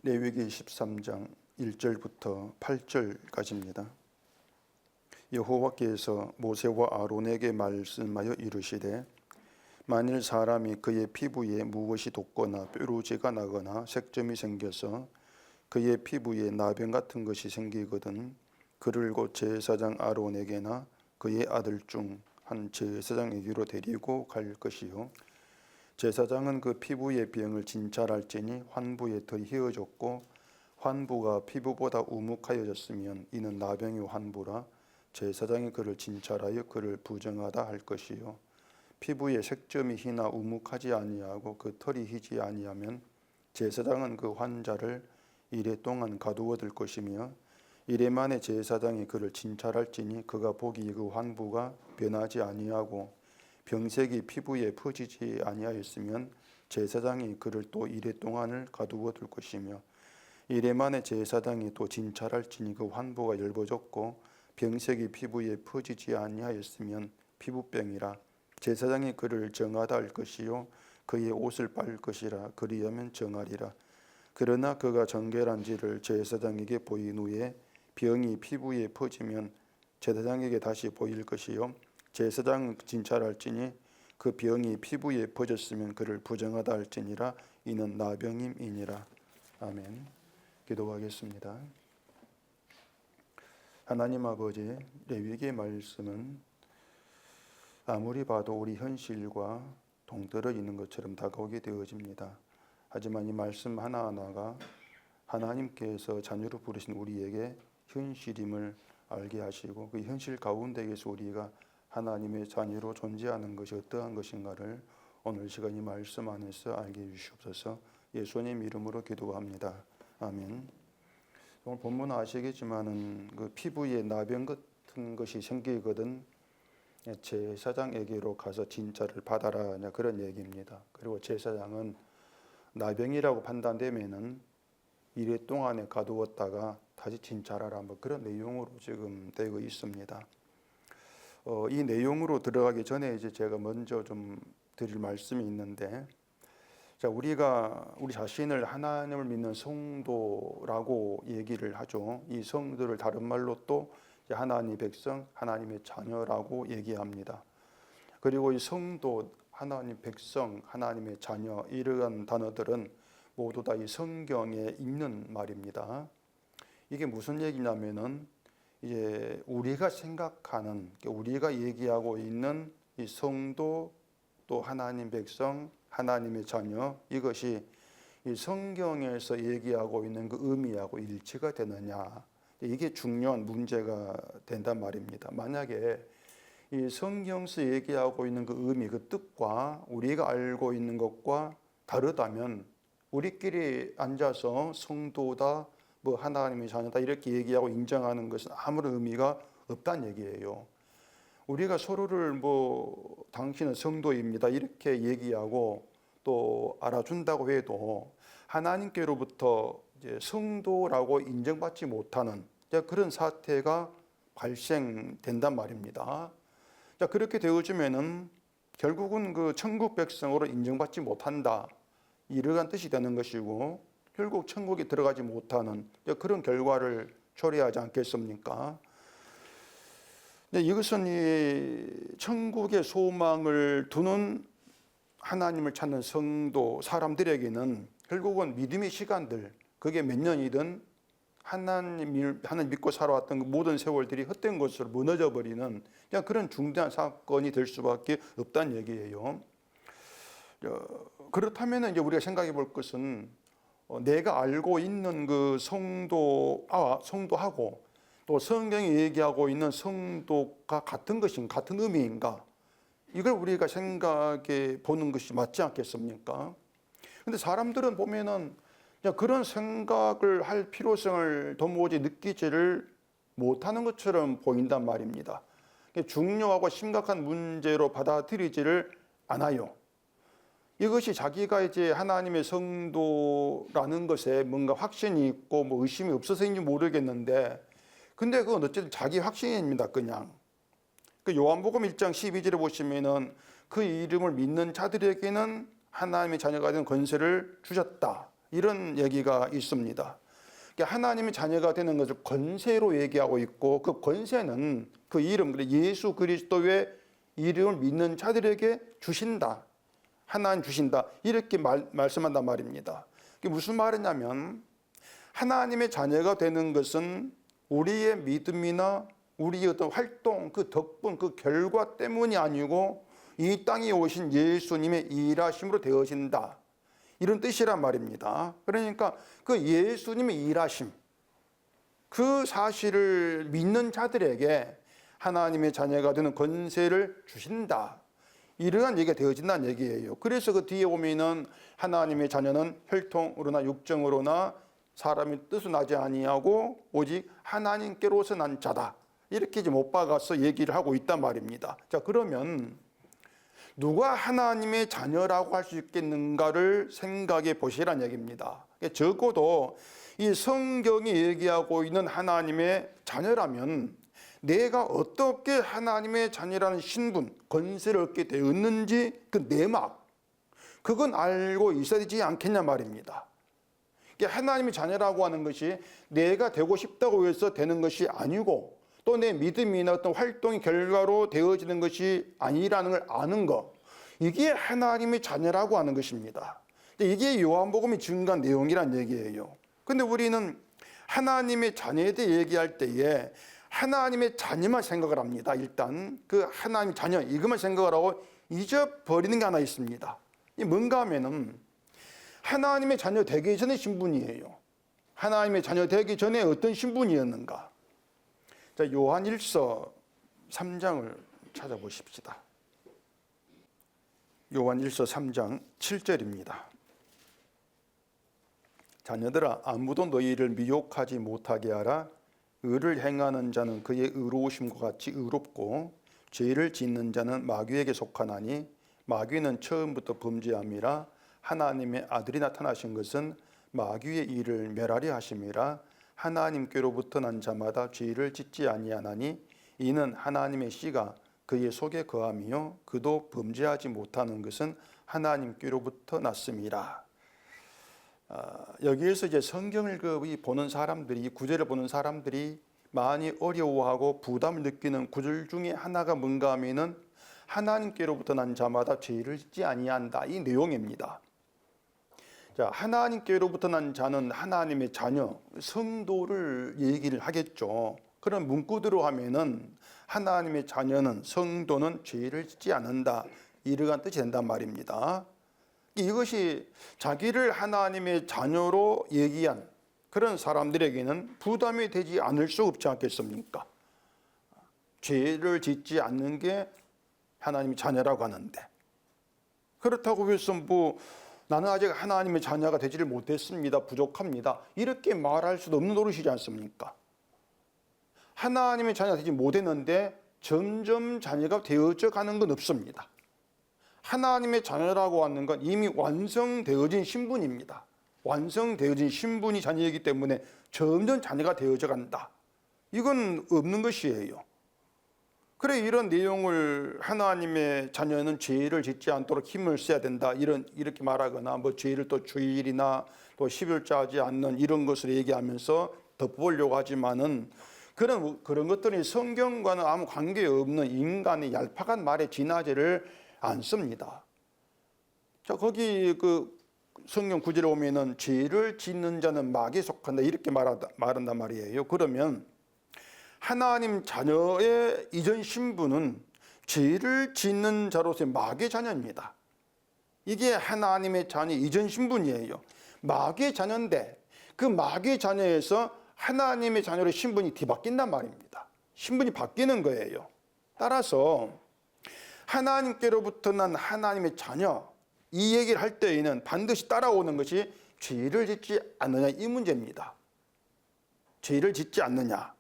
레위기 13장 1절부터 8절까지입니다. 여호와께서 모세와 아론에게 말씀하여 이르시되 만일 사람이 그의 피부에 무엇이 돋거나 뾰루지가 나거나 색점이 생겨서 그의 피부에 나병 같은 것이 생기거든 그를 곧 제사장 아론에게나 그의 아들 중 한 제사장에게로 데리고 갈 것이요 제사장은 그 피부의 병을 진찰할지니 환부의 털이 휘어졌고 환부가 피부보다 우묵하여졌으면 이는 나병의 환부라 제사장이 그를 진찰하여 그를 부정하다 할 것이요 피부에 색점이 희나 우묵하지 아니하고 그 털이 희지 아니하면 제사장은 그 환자를 이레 동안 가두어 둘 것이며 이레 만에 제사장이 그를 진찰할지니 그가 보기에 그 환부가 변하지 아니하고 병색이 피부에 퍼지지 아니하였으면 제사장이 그를 또 이레 동안을 가두어 둘 것이며 이레 만에 제사장이 또 진찰할지니 그 환부가 엷어졌고 병색이 피부에 퍼지지 아니하였으면 피부병이라 제사장이 그를 정하다 할 것이요 그의 옷을 빨 것이라 그리하면 정하리라. 그러나 그가 정결한지를 제사장에게 보인 후에 병이 피부에 퍼지면 제사장에게 다시 보일 것이요 제사장은 진찰할지니 그 병이 피부에 퍼졌으면 그를 부정하다 할지니라. 이는 나병임이니라. 아멘. 기도하겠습니다. 하나님 아버지, 레위기의 말씀은 아무리 봐도 우리 현실과 동떨어져 있는 것처럼 다가오게 되어집니다. 하지만 이 말씀 하나하나가 하나님께서 자녀로 부르신 우리에게 현실임을 알게 하시고 그 현실 가운데에서 우리가 하나님의 자녀로 존재하는 것이 어떠한 것인가를 오늘 시간 이 말씀 안에서 알게 해주시옵소서. 예수님 이름으로 기도합니다. 아멘. 오늘 본문 아시겠지만은 그 피부에 나병 같은 것이 생기거든 제사장에게로 가서 진찰을 받아라 그런 얘기입니다. 그리고 제사장은 나병이라고 판단되면은 이래 동안에 가두었다가 다시 진찰하라 그런 내용으로 지금 되어 있습니다. 이 내용으로 들어가기 전에 이제 제가 먼저 좀 드릴 말씀이 있는데, 자, 우리가 우리 자신을 하나님을 믿는 성도라고 얘기를 하죠. 이 성도를 다른 말로 또 하나님의 백성, 하나님의 자녀라고 얘기합니다. 그리고 이 성도, 하나님 백성, 하나님의 자녀 이러한 단어들은 모두 다 이 성경에 있는 말입니다. 이게 무슨 얘기냐면은 이제 우리가 생각하는, 우리가 얘기하고 있는 이 성도 또 하나님 백성, 하나님의 자녀 이것이 이 성경에서 얘기하고 있는 그 의미하고 일치가 되느냐, 이게 중요한 문제가 된단 말입니다. 만약에 이 성경에서 얘기하고 있는 그 의미, 그 뜻과 우리가 알고 있는 것과 다르다면 우리끼리 앉아서 성도다, 뭐 하나님의 자녀다 이렇게 얘기하고 인정하는 것은 아무런 의미가 없다는 얘기예요. 우리가 서로를 뭐 당신은 성도입니다 이렇게 얘기하고 또 알아준다고 해도 하나님께로부터 이제 성도라고 인정받지 못하는 그런 사태가 발생된단 말입니다. 자, 그렇게 되어지면은 결국은 그 천국 백성으로 인정받지 못한다 이러한 뜻이 되는 것이고 결국 천국에 들어가지 못하는 그런 결과를 초래하지 않겠습니까? 이것은 이 천국의 소망을 두는 하나님을 찾는 성도 사람들에게는 결국은 믿음의 시간들, 그게 몇 년이든 하나님 믿고 살아왔던 그 모든 세월들이 헛된 것으로 무너져 버리는 그런 중대한 사건이 될 수밖에 없다는 얘기예요. 그렇다면 이제 우리가 생각해 볼 것은 내가 알고 있는 그 성도하고 또 성경이 얘기하고 있는 성도가 같은 것인가, 같은 의미인가, 이걸 우리가 생각해 보는 것이 맞지 않겠습니까? 근데 사람들은 보면은 그런 생각을 할 필요성을 도무지 느끼지를 못하는 것처럼 보인단 말입니다. 중요하고 심각한 문제로 받아들이지를 않아요. 이것이 자기가 이제 하나님의 성도라는 것에 뭔가 확신이 있고 뭐 의심이 없어서인지 모르겠는데, 근데 그건 어쨌든 자기 확신입니다. 그냥. 그 요한복음 1장 12절에 보시면은 그 이름을 믿는 자들에게는 하나님의 자녀가 되는 권세를 주셨다 이런 얘기가 있습니다. 그러니까 하나님의 자녀가 되는 것을 권세로 얘기하고 있고, 그 권세는 그 이름, 예수 그리스도의 이름을 믿는 자들에게 주신다. 하나님 주신다. 이렇게 말씀한단 말입니다. 그게 무슨 말이냐면, 하나님의 자녀가 되는 것은 우리의 믿음이나 우리의 어떤 활동, 그 덕분, 그 결과 때문이 아니고 이 땅에 오신 예수님의 일하심으로 되어진다. 이런 뜻이란 말입니다. 그러니까 그 예수님의 일하심, 그 사실을 믿는 자들에게 하나님의 자녀가 되는 권세를 주신다. 이러한 얘기가 되어진다는 얘기예요. 그래서 그 뒤에 보면은 하나님의 자녀는 혈통으로나 육정으로나 사람의 뜻을 나지 아니하고 오직 하나님께로서 난 자다. 이렇게 이제 못 박아서 얘기를 하고 있단 말입니다. 자, 그러면 누가 하나님의 자녀라고 할 수 있겠는가를 생각해 보시라는 얘기입니다. 적어도 이 성경이 얘기하고 있는 하나님의 자녀라면 내가 어떻게 하나님의 자녀라는 신분, 권세를 얻게 되었는지 그 내막, 그건 알고 있어야 되지 않겠냐 말입니다. 하나님의 자녀라고 하는 것이 내가 되고 싶다고 해서 되는 것이 아니고 또 내 믿음이나 어떤 활동의 결과로 되어지는 것이 아니라는 걸 아는 것, 이게 하나님의 자녀라고 하는 것입니다. 이게 요한복음이 증거한 내용이란 얘기예요. 근데 우리는 하나님의 자녀에 대해 얘기할 때에 하나님의 자녀만 생각을 합니다. 일단 그 하나님의 자녀 이것만 생각을 하고 잊어버리는 게 하나 있습니다. 이게 뭔가 하면은 하나님의 자녀 되기 전의 신분이에요. 하나님의 자녀 되기 전에 어떤 신분이었는가? 자, 요한일서 3장을 찾아보십시다. 요한일서 3장 7절입니다. 자녀들아, 아무도 너희를 미혹하지 못하게 하라. 의를 행하는 자는 그의 의로우심과 같이 의롭고 죄를 짓는 자는 마귀에게 속하나니 마귀는 처음부터 범죄함이라. 하나님의 아들이 나타나신 것은 마귀의 일을 멸하려 하심이라. 하나님께로부터 난 자마다 죄를 짓지 아니하나니 이는 하나님의 씨가 그의 속에 거함이요 그도 범죄하지 못하는 것은 하나님께로부터 났음이라. 여기에서 이제 성경을 보는 사람들이, 구절을 보는 사람들이 많이 어려워하고 부담을 느끼는 구절 중에 하나가 뭔가 하면은 하나님께로부터 난 자마다 죄를 짓지 아니한다, 이 내용입니다. 자, 하나님께로부터 난 자는 하나님의 자녀, 성도를 얘기를 하겠죠. 그런 문구대로 하면은 하나님의 자녀는, 성도는 죄를 짓지 않는다, 이러한 뜻이 된단 말입니다. 이것이 자기를 하나님의 자녀로 얘기한 그런 사람들에게는 부담이 되지 않을 수 없지 않겠습니까? 죄를 짓지 않는 게 하나님의 자녀라고 하는데, 그렇다고 해서 나는 아직 하나님의 자녀가 되지를 못했습니다, 부족합니다, 이렇게 말할 수도 없는 노릇이지 않습니까? 하나님의 자녀가 되지 못했는데 점점 자녀가 되어져 가는 건 없습니다. 하나님의 자녀라고 하는 건 이미 완성되어진 신분입니다. 완성되어진 신분이 자녀이기 때문에 점점 자녀가 되어져 간다, 이건 없는 것이에요. 그래, 이런 내용을 하나님의 자녀는 죄를 짓지 않도록 힘을 써야 된다, 이렇게 말하거나 죄를 또 주일이나 또 11조 하지 않는 이런 것을 얘기하면서 덮어보려고 하지만은 그런 것들이 성경과는 아무 관계없는 인간의 얄팍한 말에 지나지를 않습니다. 자, 거기 그 성경 구절에 보면은 죄를 짓는 자는 마귀에 속한다, 이렇게 말한단 말이에요. 그러면 하나님 자녀의 이전 신분은 죄를 짓는 자로서의 마귀의 자녀입니다. 이게 하나님의 자녀 이전 신분이에요. 마귀의 자녀인데 그 마귀의 자녀에서 하나님의 자녀의 신분이 뒤바뀐단 말입니다. 신분이 바뀌는 거예요. 따라서 하나님께로부터 난 하나님의 자녀, 이 얘기를 할 때에는 반드시 따라오는 것이 죄를 짓지 않느냐, 이 문제입니다. 죄를 짓지 않느냐.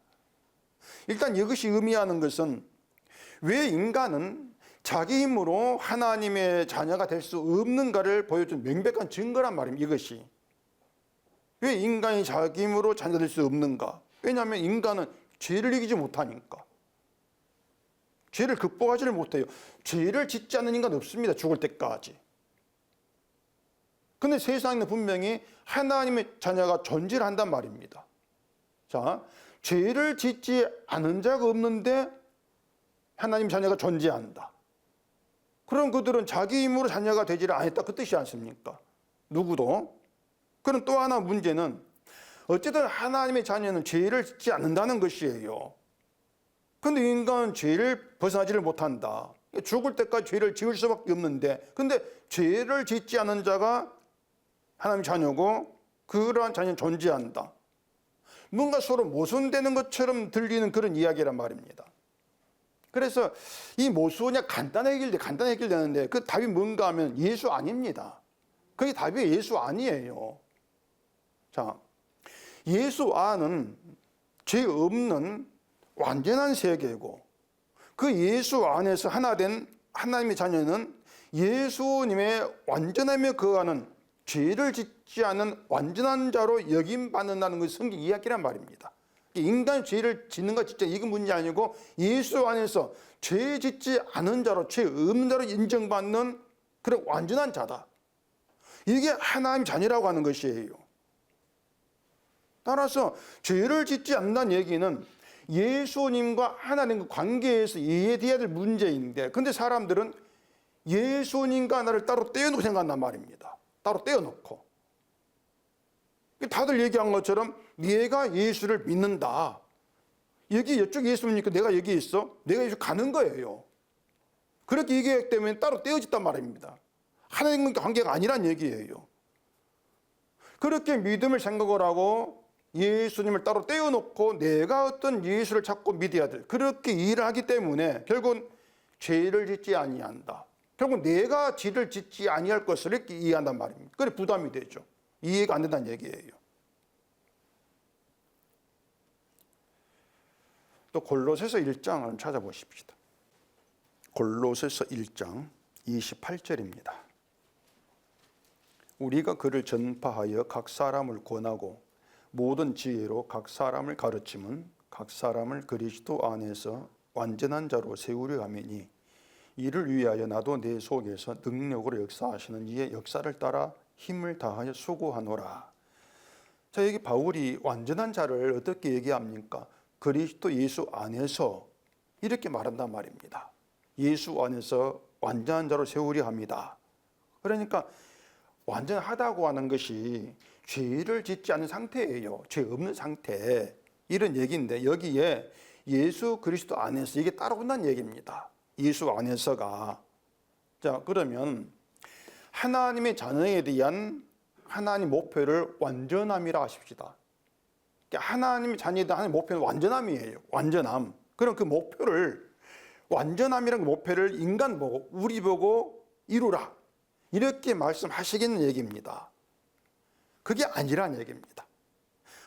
일단 이것이 의미하는 것은 왜 인간은 자기 힘으로 하나님의 자녀가 될 수 없는가를 보여준 명백한 증거란 말입니다. 이것이 왜 인간이 자기 힘으로 자녀가 될 수 없는가? 왜냐하면 인간은 죄를 이기지 못하니까. 죄를 극복하지를 못해요. 죄를 짓지 않는 인간 없습니다, 죽을 때까지. 근데 세상에는 분명히 하나님의 자녀가 존재를 한단 말입니다. 자, 죄를 짓지 않은 자가 없는데 하나님 자녀가 존재한다. 그럼 그들은 자기 힘으로 자녀가 되지를 않았다, 그 뜻이 않습니까? 누구도. 그럼 또 하나 문제는 어쨌든 하나님의 자녀는 죄를 짓지 않는다는 것이에요. 근데 인간은 죄를 벗어나지를 못한다. 죽을 때까지 죄를 지을 수밖에 없는데, 근데 죄를 짓지 않는 자가 하나님의 자녀고 그러한 자녀는 존재한다. 뭔가 서로 모순되는 것처럼 들리는 그런 이야기란 말입니다. 그래서 이 모순이 간단하게 해결되는데 그 답이 뭔가 하면 예수 아닙니다. 그게 답이 예수 아니에요. 자, 예수 안은 죄 없는 완전한 세계고, 그 예수 안에서 하나 된 하나님의 자녀는 예수님의 완전함에 거하는 죄를 짓지 않은 완전한 자로 여김받는다는 것이 성경 이야기란 말입니다. 인간이 죄를 짓는 것 진짜 이건 문제 아니고 예수 안에서 죄 짓지 않은 자로, 죄 없는 자로 인정받는 그런 완전한 자다. 이게 하나님 자녀라고 하는 것이에요. 따라서 죄를 짓지 않는다는 얘기는 예수님과 하나님과 관계에서 이해돼야 될 문제인데, 근데 사람들은 예수님과 나를 따로 떼어놓고 생각한단 말입니다. 따로 떼어놓고. 다들 얘기한 것처럼 내가 예수를 믿는다. 여기 이쪽 예수님이니까 내가 여기 있어. 내가 예수 가는 거예요. 그렇게 얘기하기 때문에 따로 떼어졌단 말입니다. 하나님과 관계가 아니란 얘기예요. 그렇게 믿음을 생각을 하고 예수님을 따로 떼어놓고 내가 어떤 예수를 찾고 믿어야 될, 그렇게 일을 하기 때문에 결국은 죄를 짓지 아니한다. 결국 내가 죄를 짓지 아니할 것을 이렇게 이해한단 말입니다. 그래 부담이 되죠. 이해가 안 된다는 얘기예요. 또 골로새서 1장을 찾아보십시다. 골로새서 1장 28절입니다. 우리가 그를 전파하여 각 사람을 권하고 모든 지혜로 각 사람을 가르침은 각 사람을 그리스도 안에서 완전한 자로 세우려 함이니 이를 위하여 나도 내 속에서 능력으로 역사하시는 이의 역사를 따라 힘을 다하여 수고하노라. 자, 여기 바울이 완전한 자를 어떻게 얘기합니까? 그리스도 예수 안에서 이렇게 말한단 말입니다. 예수 안에서 완전한 자로 세우려 합니다. 그러니까 완전하다고 하는 것이 죄를 짓지 않은 상태예요. 죄 없는 상태. 이런 얘기인데 여기에 예수 그리스도 안에서 이게 따라온다는 얘기입니다. 예수 안에서가. 자, 그러면 하나님의 자녀에 대한 하나님 목표를 완전함이라 하십시다. 하나님의 자녀에 대한 하나님의 목표는 완전함이에요. 완전함. 그럼 그 목표를, 완전함이라는 목표를 인간 보고 우리 보고 이루라. 이렇게 말씀하시겠는 얘기입니다. 그게 아니란 얘기입니다.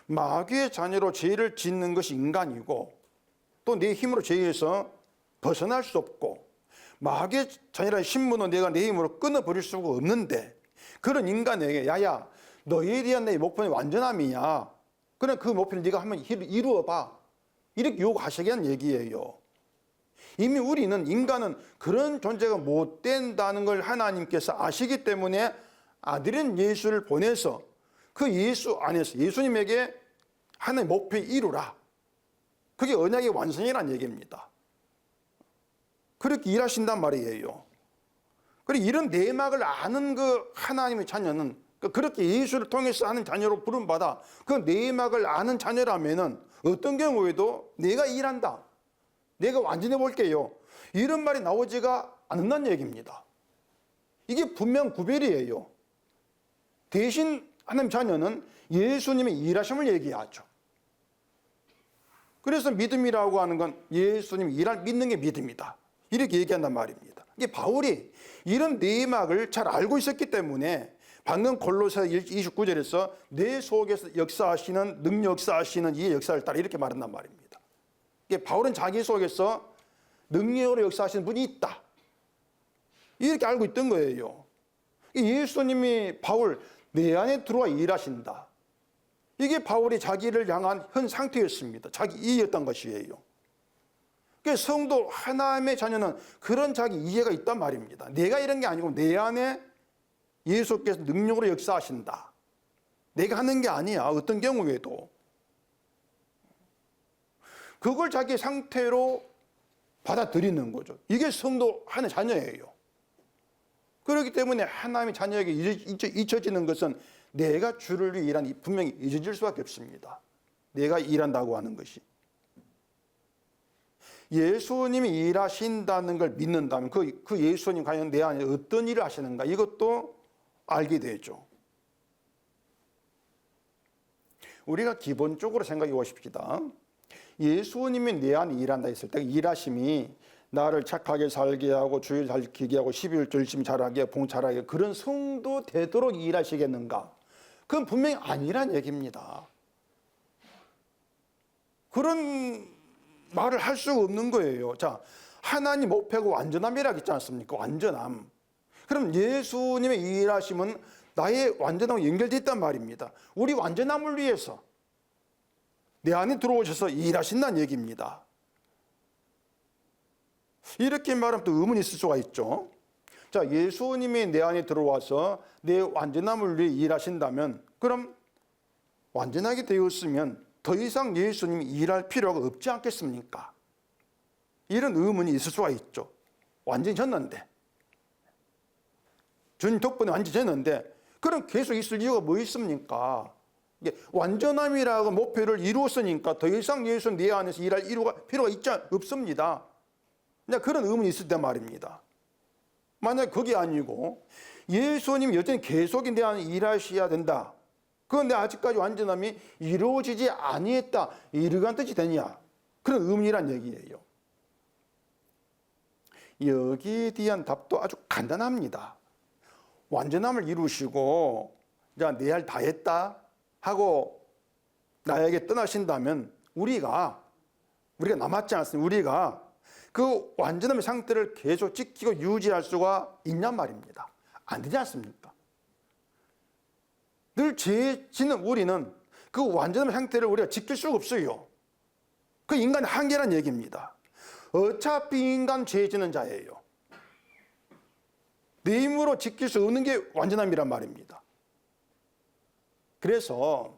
마귀의 자녀로 죄를 짓는 것이 인간이고 또 내 힘으로 죄에서 벗어날 수 없고 마귀의 자녀라는 신분은 내가 내 힘으로 끊어버릴 수가 없는데 그런 인간에게 야야 너에 대한 내 목표는 완전함이냐. 그럼 그 목표를 네가 한번 이루어봐. 이렇게 요구하시겠다는 얘기예요. 이미 우리는 인간은 그런 존재가 못 된다는 걸 하나님께서 아시기 때문에 아들인 예수를 보내서 그 예수 안에서 예수님에게 하나님의 목표에 이루라. 그게 언약의 완성이라는 얘기입니다. 그렇게 일하신단 말이에요. 그리고 이런 내막을 아는 그 하나님의 자녀는 그렇게 예수를 통해서 하는 자녀로 부름받아 그 내막을 아는 자녀라면은 어떤 경우에도 내가 일한다. 내가 완전해 볼게요. 이런 말이 나오지가 않는다는 얘기입니다. 이게 분명 구별이에요. 대신 하나님 자녀는 예수님의 일하심을 얘기하죠. 그래서 믿음이라고 하는 건 예수님 믿는 게 믿음이다. 이렇게 얘기한단 말입니다. 이게 바울이 이런 내막을 잘 알고 있었기 때문에 방금 골로새 29절에서 내 속에서 역사하시는 능력 역사하시는 이 역사를 따라 이렇게 말한단 말입니다. 이게 바울은 자기 속에서 능력으로 역사하시는 분이 있다. 이렇게 알고 있던 거예요. 예수님이 바울 내 안에 들어와 일하신다. 이게 바울이 자기를 향한 현 상태였습니다. 자기 이해였던 것이에요. 그래서 성도 하나님의 자녀는 그런 자기 이해가 있단 말입니다. 내가 이런 게 아니고 내 안에 예수께서 능력으로 역사하신다. 내가 하는 게 아니야. 어떤 경우에도. 그걸 자기 상태로 받아들이는 거죠. 이게 성도 하나의 자녀예요. 그렇기 때문에 하나님의 자녀에게 잊혀지는 것은 내가 주를 위해 일하는 분명히 잊어질 수밖에 없습니다. 내가 일한다고 하는 것이. 예수님이 일하신다는 걸 믿는다면 그 예수님 과연 내 안에 어떤 일을 하시는가 이것도 알게 되죠. 우리가 기본적으로 생각해 보십시다. 예수님이 내 안에 일한다 했을 때 일하심이 나를 착하게 살게 하고 주일 잘 지키게 하고 12일 열심히 잘하게 봉 잘하게 그런 성도 되도록 일하시겠는가? 그건 분명히 아니란 얘기입니다. 그런 말을 할 수가 없는 거예요. 자, 하나님 목표가 완전함이라고 있지 않습니까? 완전함. 그럼 예수님의 일하심은 나의 완전함과 연결되어 있단 말입니다. 우리 완전함을 위해서 내 안에 들어오셔서 일하신다는 얘기입니다. 이렇게 말하면 또 의문이 있을 수가 있죠. 자, 예수님이 내 안에 들어와서 내 완전함을 위해 일하신다면 그럼 완전하게 되었으면 더 이상 예수님이 일할 필요가 없지 않겠습니까? 이런 의문이 있을 수가 있죠. 완전히 졌는데. 주님 덕분에 완전히 졌는데 그럼 계속 있을 이유가 뭐 있습니까? 완전함이라고 목표를 이루었으니까 더 이상 예수님 내 안에서 일할 필요가 없습니다. 그런 의문이 있을 때 말입니다. 만약 그게 아니고 예수님이 여전히 계속 내 안에 일하셔야 된다. 그런데 아직까지 완전함이 이루어지지 아니했다. 이러한 뜻이 되냐? 그런 의문이란 얘기예요. 여기에 대한 답도 아주 간단합니다. 완전함을 이루시고 내 할 다 했다 하고 나에게 떠나신다면 우리가 남았지 않습니까? 우리가 그 완전함의 상태를 계속 지키고 유지할 수가 있냔 말입니다. 안 되지 않습니까? 늘 죄 짓는 우리는 그 완전함의 상태를 우리가 지킬 수가 없어요. 그 인간의 한계란 얘기입니다. 어차피 인간 죄 짓는 자예요. 내 힘으로 지킬 수 없는 게 완전함이란 말입니다. 그래서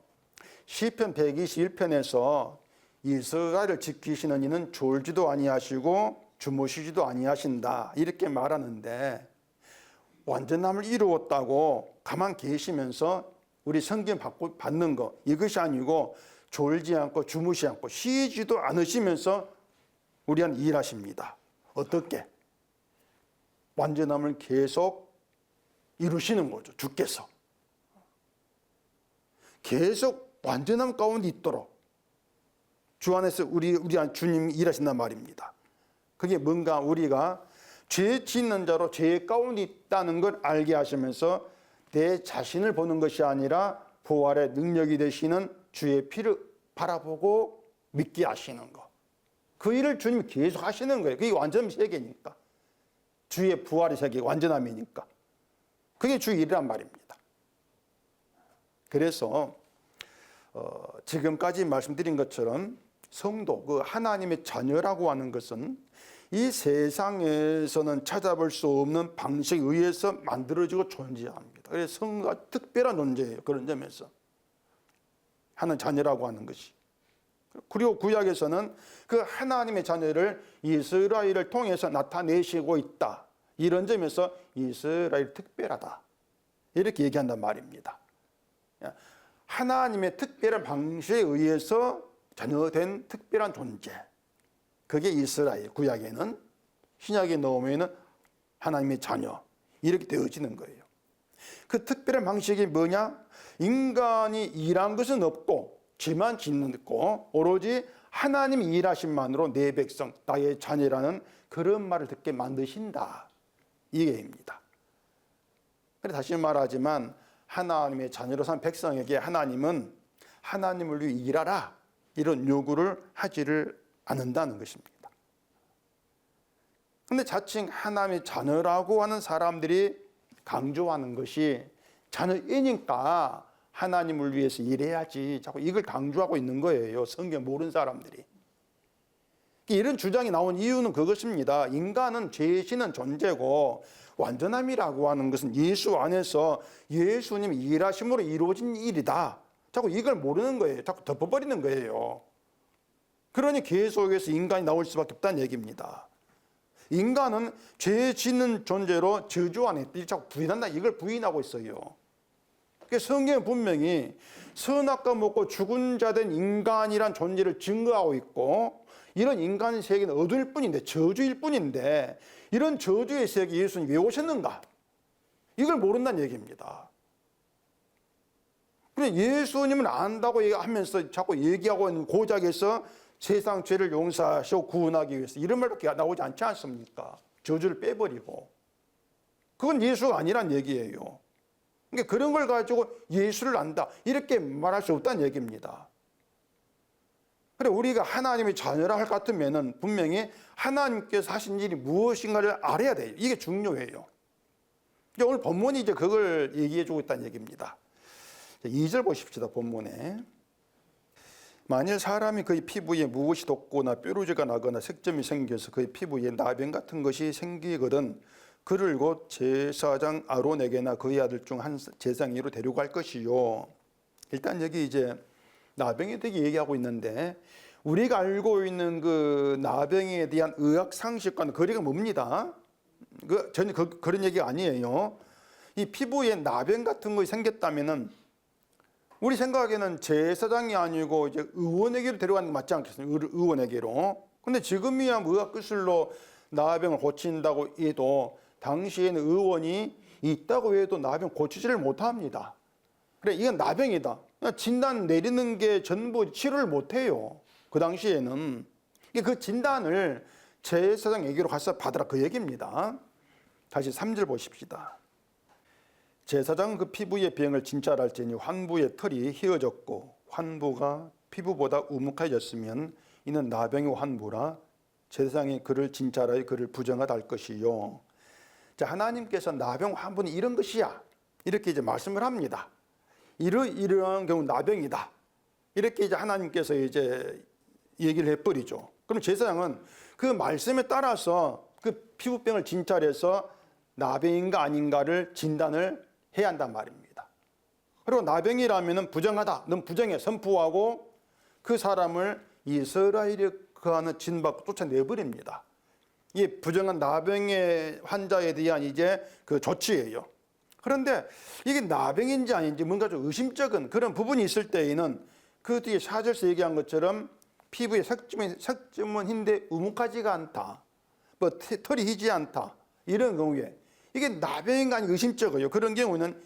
시편 121편에서 이스라엘을 지키시는 이는 졸지도 아니하시고 주무시지도 아니하신다 이렇게 말하는데 완전함을 이루었다고 가만 계시면서 우리 성경 받는 거 이것이 아니고 졸지 않고 주무시 않고 쉬지도 않으시면서 우리한테 일하십니다. 어떻게? 완전함을 계속 이루시는 거죠. 주께서. 계속 완전함 가운데 있도록 주 안에서 우리 주님이 일하신단 말입니다. 그게 뭔가 우리가 죄 짓는 자로 죄 가운데 있다는 걸 알게 하시면서 내 자신을 보는 것이 아니라 부활의 능력이 되시는 주의 피를 바라보고 믿게 하시는 것. 그 일을 주님이 계속 하시는 거예요. 그게 완전 세계니까. 주의 부활의 세계, 완전함이니까. 그게 주의 일이란 말입니다. 그래서 지금까지 말씀드린 것처럼 성도, 그 하나님의 자녀라고 하는 것은 이 세상에서는 찾아볼 수 없는 방식에 의해서 만들어지고 존재합니다. 그래서 성도가 특별한 존재예요. 그런 점에서. 하나님 자녀라고 하는 것이. 그리고 구약에서는 그 하나님의 자녀를 이스라엘을 통해서 나타내시고 있다. 이런 점에서 이스라엘이 특별하다. 이렇게 얘기한단 말입니다. 하나님의 특별한 방식에 의해서 자녀된 특별한 존재. 그게 이스라엘, 구약에는. 신약에 넣으면 하나님의 자녀. 이렇게 되어지는 거예요. 그 특별한 방식이 뭐냐? 인간이 일한 것은 없고 죄만 짓는 거 오로지 하나님이 일하심만으로 내 백성, 나의 자녀라는 그런 말을 듣게 만드신다. 이게입니다. 그래서 다시 말하지만 하나님의 자녀로 산 백성에게 하나님은 하나님을 위해 일하라 이런 요구를 하지를 않는다는 것입니다. 그런데 자칭 하나님의 자녀라고 하는 사람들이 강조하는 것이 자녀이니까 하나님을 위해서 일해야지 자꾸 이걸 강조하고 있는 거예요. 성경 모르는 사람들이. 이런 주장이 나온 이유는 그것입니다. 인간은 죄 짓는 존재고 완전함이라고 하는 것은 예수 안에서 예수님이 일하심으로 이루어진 일이다. 자꾸 이걸 모르는 거예요. 자꾸 덮어버리는 거예요. 그러니 계속해서 인간이 나올 수밖에 없다는 얘기입니다. 인간은 죄 짓는 존재로 저주 안에 자꾸 부인한다. 이걸 부인하고 있어요. 성경은 분명히 선악과 먹고 죽은 자 된 인간이란 존재를 증거하고 있고, 이런 인간 세계는 어두울 뿐인데, 저주일 뿐인데, 이런 저주의 세계 예수님이 왜 오셨는가? 이걸 모른다는 얘기입니다. 그래, 예수님을 안다고 하면서 자꾸 얘기하고 있는 고작에서 세상 죄를 용서하시고 구원하기 위해서 이런 말밖에 나오지 않지 않습니까? 저주를 빼버리고. 그건 예수가 아니란 얘기예요. 그러니까 그런 걸 가지고 예수를 안다, 이렇게 말할 수 없다는 얘기입니다. 그래, 우리가 하나님의 자녀라 할 것 같으면은 분명히 하나님께서 하신 일이 무엇인가를 알아야 돼요. 이게 중요해요. 오늘 본문이 이제 그걸 얘기해 주고 있다는 얘기입니다. 2절 보십시다, 본문에. 만일 사람이 그의 피부에 무엇이 돋거나 뾰루지가 나거나 색점이 생겨서 그의 피부에 나병 같은 것이 생기거든 그를 곧 제사장 아론에게나 그의 아들 중 한 제사장으로 데려갈 것이요. 일단 여기 이제 나병에 대해 얘기하고 있는데, 우리가 알고 있는 그 나병에 대한 의학 상식과는 거리가 멉니다. 전혀 그런 얘기가 아니에요. 이 피부에 나병 같은 것이 생겼다면은 우리 생각에는 제사장이 아니고 이제 의원에게로 데려가는 게 맞지 않겠습니까? 의원에게로. 근데 지금이야 의학 기술로 나병을 고친다고 해도 당시에는 의원이 있다고 해도 나병 고치지를 못합니다. 그래, 이건 나병이다. 진단 내리는 게 전부 치료를 못해요. 그 당시에는. 그 진단을 제사장에게로 가서 받으라, 그 얘기입니다. 다시 3절 보십시다. 제사장은 그 피부의 병을 진찰할지니 환부의 털이 휘어졌고 환부가 피부보다 우묵해졌으면 이는 나병의 환부라 제사장이 그를 진찰하여 그를 부정하다 할 것이요. 자, 하나님께서 나병 환부는 이런 것이야, 이렇게 이제 말씀을 합니다. 이러한 경우 나병이다, 이렇게 이제 하나님께서 이제 얘기를 해버리죠. 그럼 제사장은 그 말씀에 따라서 그 피부병을 진찰해서 나병인가 아닌가를 진단을 해야 한단 말입니다. 그리고 나병이라면 부정하다, 넌 부정해 선포하고 그 사람을 이스라엘에 거하는 진 밖으로 쫓아내버립니다. 이 부정한 나병의 환자에 대한 이제 그 조치예요. 그런데 이게 나병인지 아닌지 뭔가 좀 의심쩍은 그런 부분이 있을 때에는 그 뒤에 4절에서 얘기한 것처럼 피부에 색점은 흰데 우묵하지가 않다, 뭐 털이 희지 않다, 이런 경우에 이게 나병인가 아닌가 의심쩍어요. 그런 경우는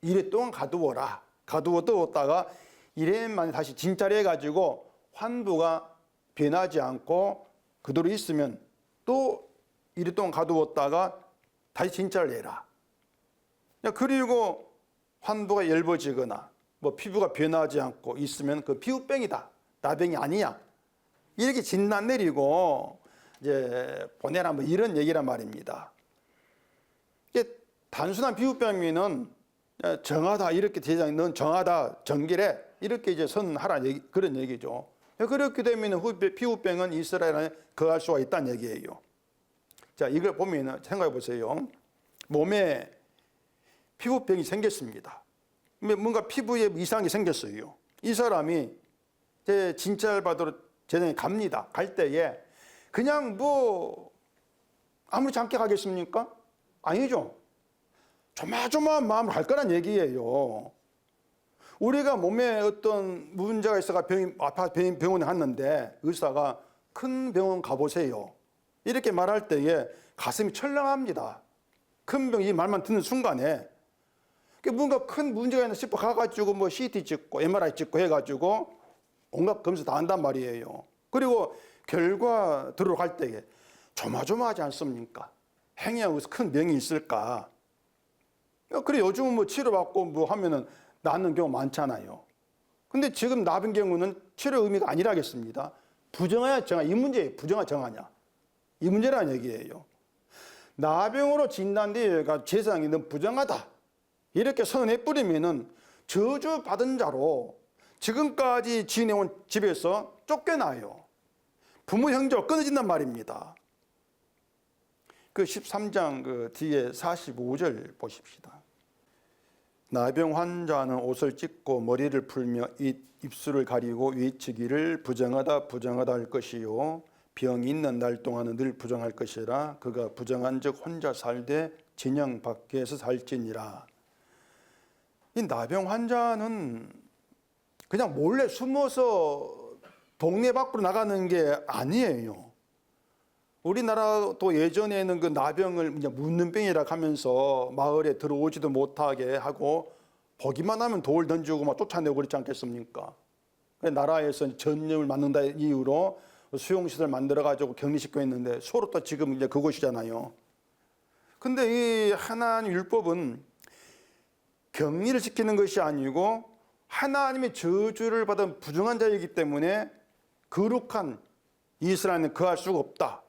이래 동안 가두어라. 가두었다가 이래만 다시 진찰해가지고 환부가 변하지 않고 그대로 있으면 또 이래 동안 가두었다가 다시 진찰을 해라. 그리고 환부가 엷어지거나 뭐 피부가 변하지 않고 있으면 그 피부병이다, 나병이 아니야, 이렇게 진단 내리고 이제 보내라, 뭐 이런 얘기란 말입니다. 이게 단순한 피부병이면 정하다, 이렇게 제사장이 넌 정하다, 정결해, 이렇게 이제 선하라 그런 얘기죠. 그렇게 되면 피부병은 이스라엘 안에 거할 수가 있다는 얘기예요. 자, 이걸 보면 생각해 보세요. 몸에 피부병이 생겼습니다. 뭔가 피부에 이상이 생겼어요. 이 사람이 진찰 받으러 제사장이 갑니다. 갈 때에 그냥 뭐 아무렇지 않게 가겠습니까? 아니죠. 조마조마한 마음으로 갈 거란 얘기예요. 우리가 몸에 어떤 문제가 있어가 병원에 갔는데 의사가 큰 병원 가보세요, 이렇게 말할 때에 가슴이 철렁합니다. 큰 병, 이 말만 듣는 순간에 뭔가 큰 문제가 있나 싶어 가가지고 뭐 CT 찍고 MRI 찍고 해가지고 온갖 검사 다 한단 말이에요. 그리고 결과 들어갈 때에 조마조마하지 않습니까? 행여 큰 병이 있을까? 그래, 요즘은 뭐 치료받고 뭐 하면은 낫는 경우 많잖아요. 근데 지금 나병 경우는 치료 의미가 아니라겠습니다. 부정하냐 정하냐, 이 문제예요. 부정하냐 정하냐, 이 문제라는 얘기예요. 나병으로 진단되어 제사장이 넌 부정하다, 이렇게 선언해버리면은 저주받은 자로 지금까지 지내온 집에서 쫓겨나요. 부모 형제가 끊어진단 말입니다. 그 13장 그 뒤에 45절 보십시다. 나병 환자는 옷을 찢고 머리를 풀며 입술을 가리고 외치기를 부정하다 부정하다 할 것이요 병이 있는 날 동안은 늘 부정할 것이라 그가 부정한 즉 혼자 살되 진영 밖에서 살지니라. 이 나병 환자는 그냥 몰래 숨어서 동네 밖으로 나가는 게 아니에요. 우리나라도 예전에는 그 나병을 그냥 묻는 병이라 하면서 마을에 들어오지도 못하게 하고 보기만 하면 돌 던지고 막 쫓아내고 그렇지 않겠습니까? 나라에서 전염을 막는다 이유로 수용시설 만들어가지고 격리시켜 있는데 서로 또 지금 이제 그것이잖아요. 근데 이 하나님 율법은 격리를 시키는 것이 아니고 하나님의 저주를 받은 부정한 자이기 때문에 거룩한 이스라엘은 거할 수가 없다.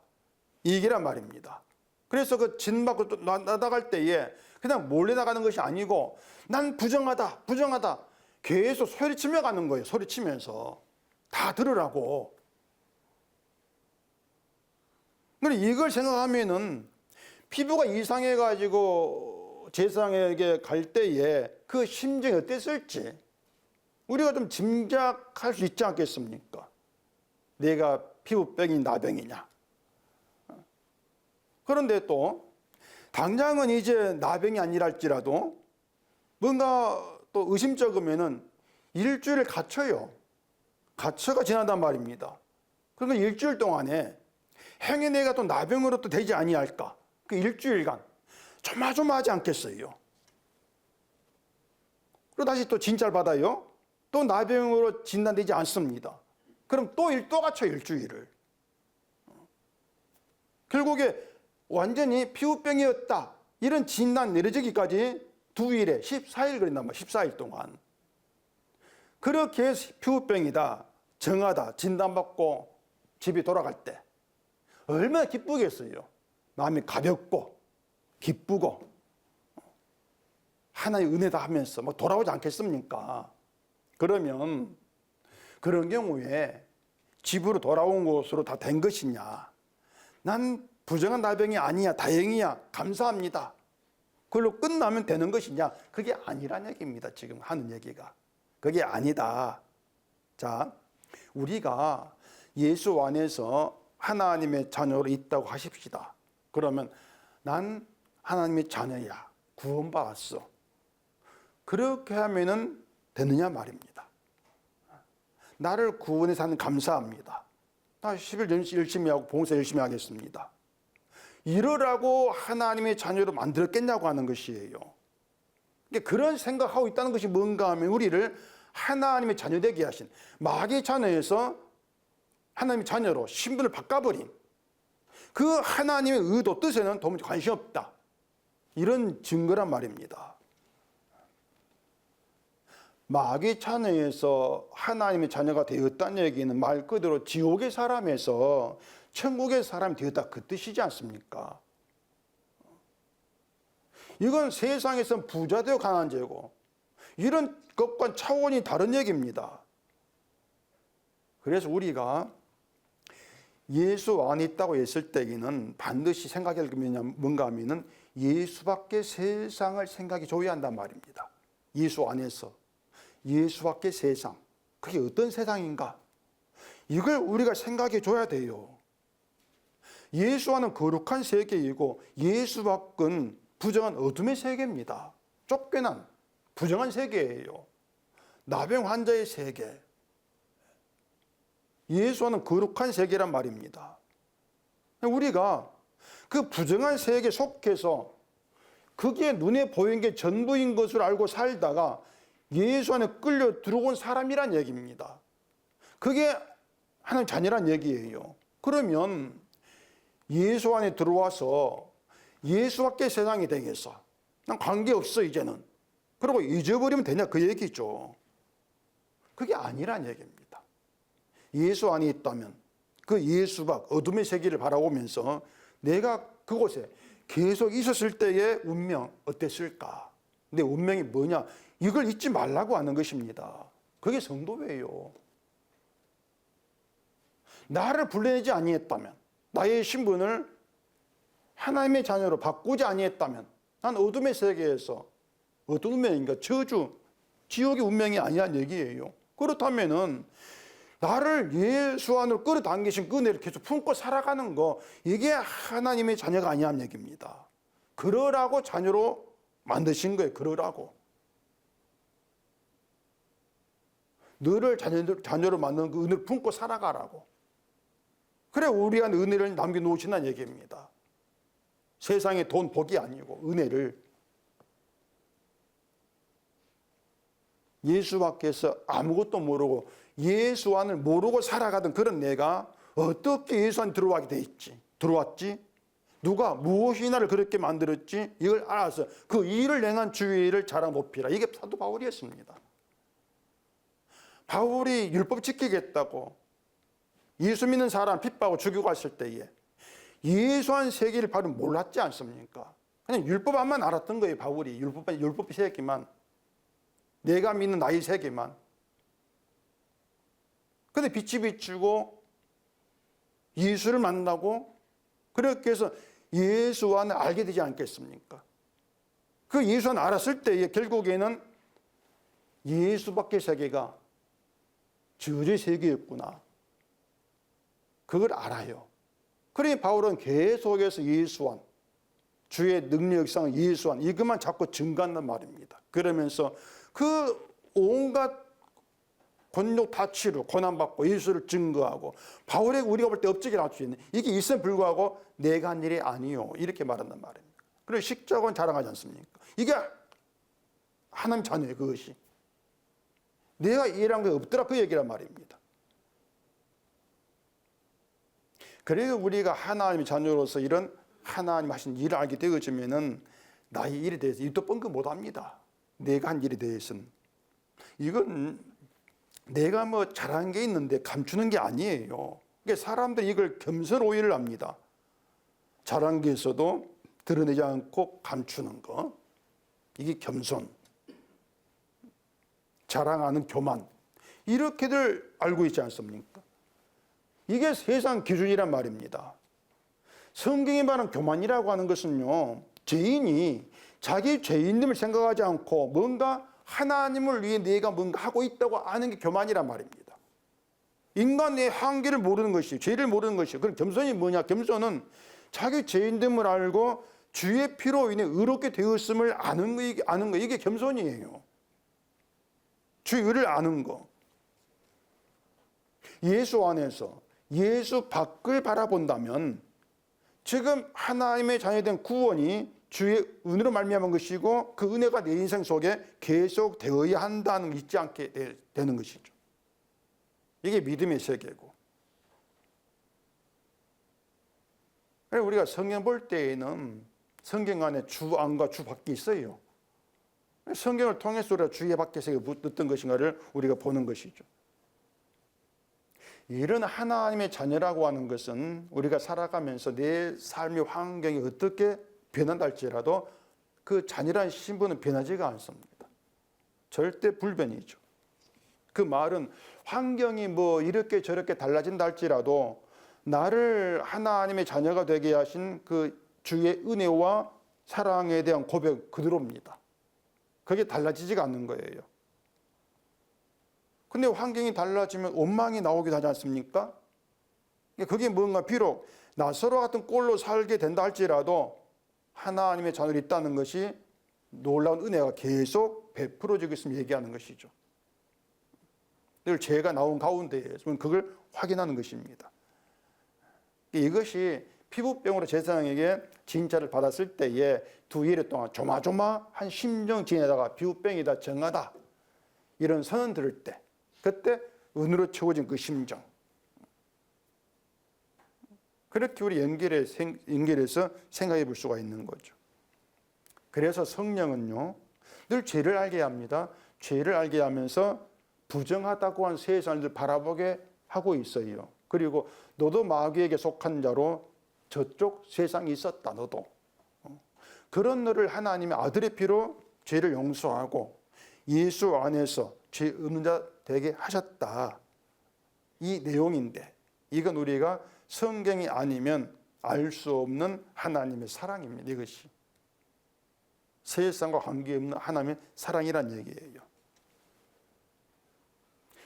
이 얘기란 말입니다. 그래서 그 진 밖으로 나가갈 때에 그냥 몰래 나가는 것이 아니고 난 부정하다, 부정하다. 계속 소리치며 가는 거예요. 소리치면서. 다 들으라고. 근데 이걸 생각하면은 피부가 이상해가지고 제사장에게 갈 때에 그 심정이 어땠을지 우리가 좀 짐작할 수 있지 않겠습니까? 내가 피부병이 나병이냐. 그런데 또 당장은 이제 나병이 아니랄지라도 뭔가 또 의심쩍으면은 일주일을 갇혀요. 갇혀가 지난단 말입니다. 그러니까 일주일 동안에 행여 내가 또 나병으로 또 되지 아니할까? 그 일주일간 조마조마하지 않겠어요? 그리고 다시 또 진찰 받아요. 또 나병으로 진단되지 않습니다. 그럼 또 갇혀 일주일을. 결국에 완전히 피부병이었다. 이런 진단 내려지기까지 2일에 14일 걸린단 말이에요. 14일 동안. 그렇게 해서 피부병이다, 정하다, 진단받고 집에 돌아갈 때 얼마나 기쁘겠어요. 마음이 가볍고 기쁘고 하나의 은혜다 하면서 막 돌아오지 않겠습니까? 그러면 그런 경우에 집으로 돌아온 것으로 다 된 것이냐? 난 부정한 나병이 아니야, 다행이야, 감사합니다. 그걸로 끝나면 되는 것이냐? 그게 아니란 얘기입니다. 지금 하는 얘기가. 그게 아니다. 자, 우리가 예수 안에서 하나님의 자녀로 있다고 하십시다. 그러면 난 하나님의 자녀야. 구원받았어. 그렇게 하면은 되느냐 말입니다. 나를 구원해서 하는 감사합니다. 나 10일 열심히 하고 봉사 열심히 하겠습니다. 이러라고 하나님의 자녀로 만들었겠냐고 하는 것이에요. 그런 생각하고 있다는 것이 뭔가 하면 우리를 하나님의 자녀 되게 하신, 마귀의 자녀에서 하나님의 자녀로 신분을 바꿔버린 그 하나님의 의도, 뜻에는 도무지 관심 없다. 이런 증거란 말입니다. 마귀의 자녀에서 하나님의 자녀가 되었다는 얘기는 말 그대로 지옥의 사람에서 천국의 사람이 되었다, 그 뜻이지 않습니까? 이건 세상에서 부자 되어 가난한 죄고 이런 것과 차원이 다른 얘기입니다. 그래서 우리가 예수 안에 있다고 했을 때에는 반드시 생각할 게 뭔가 하면은 예수밖에 세상을 생각해 줘야 한단 말입니다. 예수 안에서 예수밖에 세상, 그게 어떤 세상인가? 이걸 우리가 생각해 줘야 돼요. 예수 안은 거룩한 세계이고 예수 밖은 부정한 어둠의 세계입니다. 쫓겨난 부정한 세계예요. 나병 환자의 세계. 예수 안은 거룩한 세계란 말입니다. 우리가 그 부정한 세계에 속해서 그게 눈에 보이는 게 전부인 것을 알고 살다가 예수 안에 끌려 들어온 사람이란 얘기입니다. 그게 하나님 자녀란 얘기예요. 그러면 예수 안에 들어와서 예수밖에 세상이 되겠어. 난 관계없어 이제는. 그리고 잊어버리면 되냐 그 얘기죠. 그게 아니란 얘기입니다. 예수 안에 있다면 그 예수 밖 어둠의 세계를 바라보면서 내가 그곳에 계속 있었을 때의 운명 어땠을까? 내 운명이 뭐냐? 이걸 잊지 말라고 하는 것입니다. 그게 성도예요. 나를 불러내지 아니했다면, 나의 신분을 하나님의 자녀로 바꾸지 아니했다면 난 어둠의 세계에서 어떤 운명인가? 저주, 지옥의 운명이 아니란 얘기예요. 그렇다면은 나를 예수 안으로 끌어당기신 그 은혜를 계속 품고 살아가는 거, 이게 하나님의 자녀가 아니란 얘기입니다. 그러라고 자녀로 만드신 거예요. 그러라고. 너를 자녀로 만드는 그 은혜를 품고 살아가라고. 그래 우리한 은혜를 남겨놓으신다는 얘기입니다. 세상의 돈, 복이 아니고 은혜를. 예수 밖에서 아무것도 모르고 예수 안을 모르고 살아가던 그런 내가 어떻게 예수 안에 들어왔지? 누가 무엇이 나를 그렇게 만들었지? 이걸 알아서 그 일을 행한 주의를 자랑 높이라. 이게 사도 바울이었습니다. 바울이 율법 지키겠다고 예수 믿는 사람 핍박하고 죽이고 갔을 때에 예수 안 세계를 바로 몰랐지 않습니까? 그냥 율법만 알았던 거예요. 바울이 율법 세계만, 내가 믿는 나의 세계만. 근데 빛이 비추고 예수를 만나고 그렇게 해서 예수 안을 알게 되지 않겠습니까? 그 예수 안 알았을 때에 결국에는 예수 밖의 세계가 저주의 세계였구나. 그걸 알아요. 그러니 바울은 계속해서 예수 안, 주의 능력 역사는 예수 안, 이것만 자꾸 증거한단 말입니다. 그러면서 그 온갖 권력 다치로 고난받고 예수를 증거하고 바울에게 우리가 볼 때 업적이 나올 수 있는 이게 있음에 불구하고 내가 한 일이 아니요 이렇게 말한단 말입니다. 그리고 십자가는 자랑하지 않습니까? 이게 하나님 자녀예요. 그것이 내가 일한 게 없더라 그 얘기란 말입니다. 그래서 우리가 하나님의 자녀로서 이런 하나님 하신 일을 알게 되어지면은 나의 일에 대해서 입도 뻥끗 못합니다. 내가 한 일에 대해서는 이건 내가 뭐 잘하는 게 있는데 감추는 게 아니에요. 그러니까 사람들이 이걸 겸손 오해를 합니다. 잘한 게 있어도 드러내지 않고 감추는 거, 이게 겸손, 자랑하는 교만, 이렇게들 알고 있지 않습니까? 이게 세상 기준이란 말입니다. 성경이 말하는 교만이라고 하는 것은요, 죄인이 자기 죄인됨을 생각하지 않고 뭔가 하나님을 위해 내가 뭔가 하고 있다고 아는 게 교만이란 말입니다. 인간의 한계를 모르는 것이, 죄를 모르는 것이. 그럼 겸손이 뭐냐? 겸손은 자기 죄인됨을 알고 주의 피로 인해 의롭게 되었음을 아는 거, 이게 겸손이에요. 주의 의를 아는 거. 예수 안에서 예수 밖을 바라본다면 지금 하나님의 자녀된 구원이 주의 은혜로 말미암은 것이고 그 은혜가 내 인생 속에 계속 되어야 한다는 거 잊지 않게 되는 것이죠. 이게 믿음의 세계고. 그래서 우리가 성경 볼 때에는 성경 안에 주 안과 주 밖이 있어요. 성경을 통해서 우리가 주의 밖의 세계에 어떤 것인가를 우리가 보는 것이죠. 이런 하나님의 자녀라고 하는 것은 우리가 살아가면서 내 삶의 환경이 어떻게 변한다 할지라도 그 자녀라는 신분은 변하지가 않습니다. 절대 불변이죠. 그 말은 환경이 뭐 이렇게 저렇게 달라진다 할지라도 나를 하나님의 자녀가 되게 하신 그 주의 은혜와 사랑에 대한 고백 그대로입니다. 그게 달라지지가 않는 거예요. 근데 환경이 달라지면 원망이 나오기도 하지 않습니까? 그게 뭔가 비록 나사로 같은 꼴로 살게 된다 할지라도 하나님의 자녀로 있다는 것이 놀라운 은혜가 계속 베풀어지고 있음을 얘기하는 것이죠. 늘 죄가 나온 가운데에 그걸 확인하는 것입니다. 이것이 피부병으로 제사장에게 진찰을 받았을 때에 두 일해 동안 조마조마한 심정 지내다가 피부병이다 정하다 이런 선언 들을 때 그때 은으로 채워진 그 심정, 그렇게 우리 연결해서 생각해 볼 수가 있는 거죠. 그래서 성령은요 늘 죄를 알게 합니다. 죄를 알게 하면서 부정하다고 한 세상을 바라보게 하고 있어요. 그리고 너도 마귀에게 속한 자로 저쪽 세상에 있었다. 너도 그런 너를 하나님의 아들의 피로 죄를 용서하고 예수 안에서 죄 없는 자 되게 하셨다. 이 내용인데 이건 우리가 성경이 아니면 알 수 없는 하나님의 사랑입니다. 이것이 세상과 관계없는 하나님의 사랑이란 얘기예요.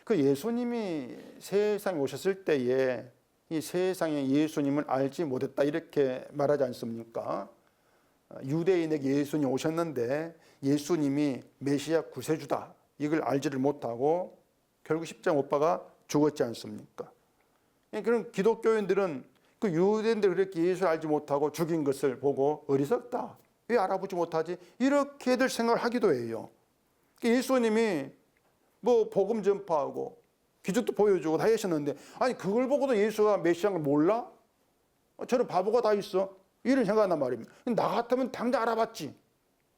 그 예수님이 세상에 오셨을 때에 이 세상에 예수님을 알지 못했다 이렇게 말하지 않습니까? 유대인에게 예수님이 오셨는데 예수님이 메시아 구세주다 이걸 알지를 못하고 결국 십자가 못 박아 죽었지 않습니까? 그럼 기독교인들은 그 유대인들 그렇게 예수를 알지 못하고 죽인 것을 보고 어리석다. 왜 알아보지 못하지? 이렇게들 생각을 하기도 해요. 예수님이 뭐 복음 전파하고 기적도 보여주고 다 하셨는데 아니 그걸 보고도 예수가 메시아인 걸 몰라? 저런 바보가 다 있어. 이런 생각한단 말입니다. 나 같으면 당장 알아봤지.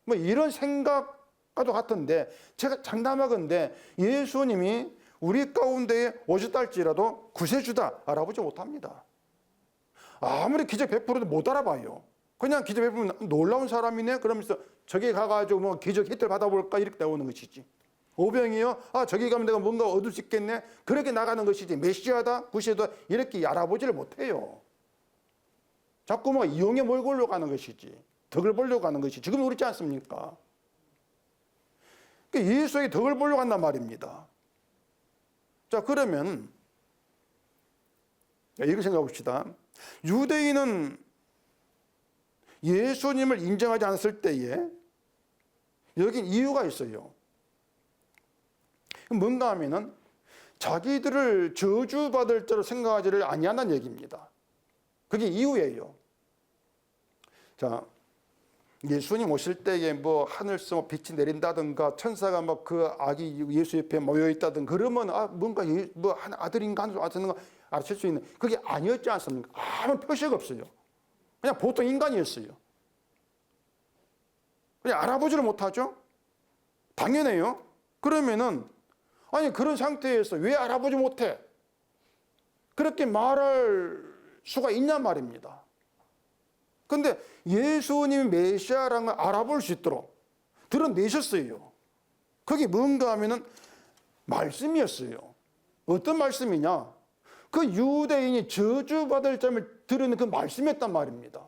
뭐 이런 생각과도 같은데 제가 장담하건대 예수님이 우리 가운데에 오셨다 할지라도 구세주다 알아보지 못합니다. 아무리 기적 베풀어도 못 알아봐요. 그냥 기적 베풀면 놀라운 사람이네 그러면서 저기 가가지고 뭐 기적 히트를 받아볼까 이렇게 나오는 것이지. 오병이요? 아 저기 가면 내가 뭔가 얻을 수 있겠네. 그렇게 나가는 것이지 메시아다 구세주다 이렇게 알아보지를 못해요. 자꾸 뭐 이용해 몰고 가는 것이지 덕을 보려고 하는 것이 지금 그렇지 않습니까? 예수에게 덕을 보려고 한단 말입니다. 자 그러면 이렇게 생각해 봅시다. 유대인은 예수님을 인정하지 않았을 때에 여긴 이유가 있어요. 뭔가 하면은 자기들을 저주받을 자로 생각하지를 아니한다는 얘기입니다. 그게 이유예요. 자, 예수님 오실 때에 뭐 하늘에서 뭐 빛이 내린다든가 천사가 막 그 아기 예수 옆에 모여 있다든 그러면 아 뭔가 뭐 한 아들인가 하는 거 알아챌 수 있는 그게 아니었지 않습니까? 아무 표시가 없어요. 그냥 보통 인간이었어요. 그냥 알아보지를 못하죠. 당연해요. 그러면은 아니 그런 상태에서 왜 알아보지 못해? 그렇게 말할 수가 있냔 말입니다. 근데 예수님이 메시아라는 걸 알아볼 수 있도록 드러내셨어요. 그게 뭔가 하면은 말씀이었어요. 어떤 말씀이냐? 그 유대인이 저주받을 점을 드러낸 그 말씀이었단 말입니다.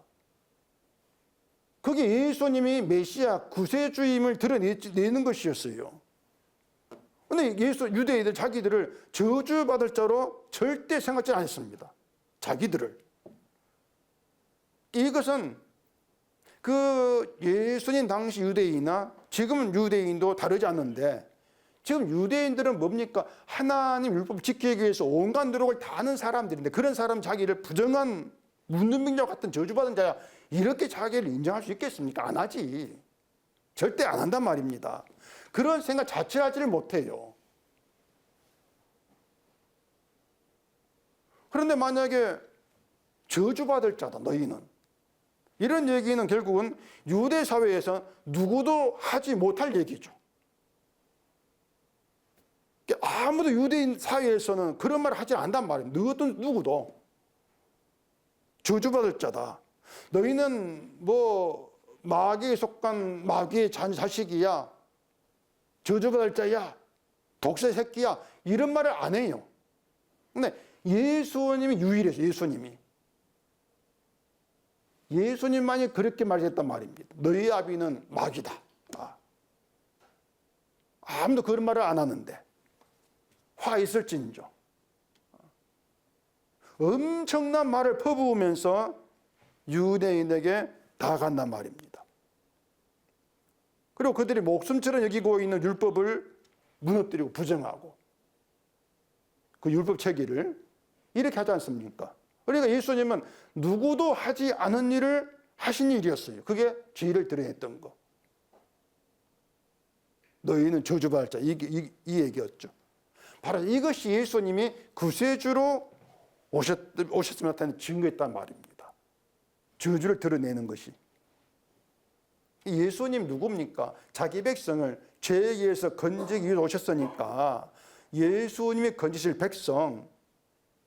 그게 예수님이 메시아 구세주임을 드러내는 것이었어요. 근데 유대인들 자기들을 저주받을 자로 절대 생각지 않았습니다. 자기들을. 이것은 그 예수님 당시 유대인이나 지금은 유대인도 다르지 않는데 지금 유대인들은 뭡니까? 하나님 율법을 지키기 위해서 온갖 노력을 다 하는 사람들인데 그런 사람 자기를 부정한 문둥병자 같은 저주받은 자야 이렇게 자기를 인정할 수 있겠습니까? 안 하지. 절대 안 한단 말입니다. 그런 생각 자체를 하지를 못해요. 그런데 만약에 저주받을 자다 너희는 이런 얘기는 결국은 유대 사회에서 누구도 하지 못할 얘기죠. 아무도 유대인 사회에서는 그런 말을 하지 않단 말입니다. 누구도 저주받을 자다. 너희는 뭐 마귀에 속한 마귀의 자식이야. 저주받을 자야. 독세 새끼야. 이런 말을 안 해요. 근데 예수님이 유일해서 예수님만이 그렇게 말했단 말입니다. 너희 아비는 마귀다. 아무도 그런 말을 안 하는데 화 있을진저 엄청난 말을 퍼부으면서 유대인에게 다가간단 말입니다. 그리고 그들이 목숨처럼 여기고 있는 율법을 무너뜨리고 부정하고 그 율법 체계를 이렇게 하지 않습니까? 그러니까 예수님은 누구도 하지 않은 일을 하신 일이었어요. 그게 죄를 드러냈던 거. 너희는 저주받을 자. 이 얘기였죠. 바로 이것이 예수님이 구세주로 오셨으면 나타나는 증거였단 말입니다. 저주를 드러내는 것이. 예수님 누굽니까? 자기 백성을 죄에 의해서 건지기 위해 오셨으니까 예수님이 건지실 백성,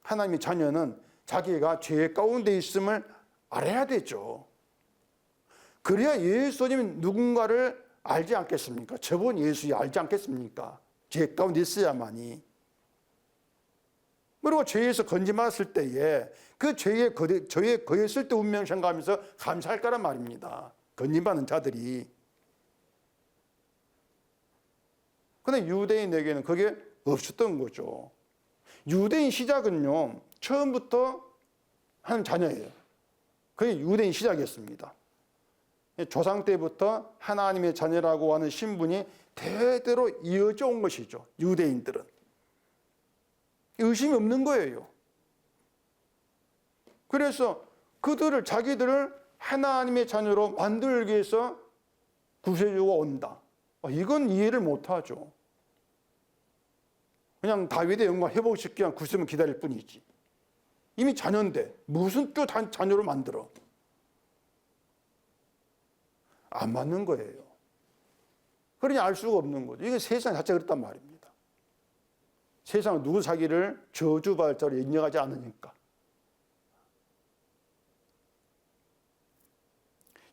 하나님의 자녀는 자기가 죄 가운데 있음을 알아야 되죠. 그래야 예수님이 누군가를 알지 않겠습니까? 저분 예수님 알지 않겠습니까? 죄 가운데 있어야만이. 그리고 죄에서 건짐받았을 때에 그 죄에 거했을 때 운명 생각하면서 감사할 거란 말입니다. 건짐받는 자들이. 그런데 유대인에게는 그게 없었던 거죠. 유대인 시작은요, 처음부터 한 자녀예요. 그게 유대인 시작이었습니다. 조상 때부터 하나님의 자녀라고 하는 신분이 대대로 이어져 온 것이죠. 유대인들은. 의심이 없는 거예요. 그래서 그들을, 자기들을 하나님의 자녀로 만들기 위해서 구세주가 온다. 이건 이해를 못하죠. 그냥 다윗의 영광 회복시키기 위한 구세주만 기다릴 뿐이지. 이미 자녀인데 무슨 또 자녀로 만들어? 안 맞는 거예요. 그러니 알 수가 없는 거죠. 이게 세상 자체가 그렇단 말입니다. 세상은 누구 자기를 저주받을 자로 인정하지 않으니까.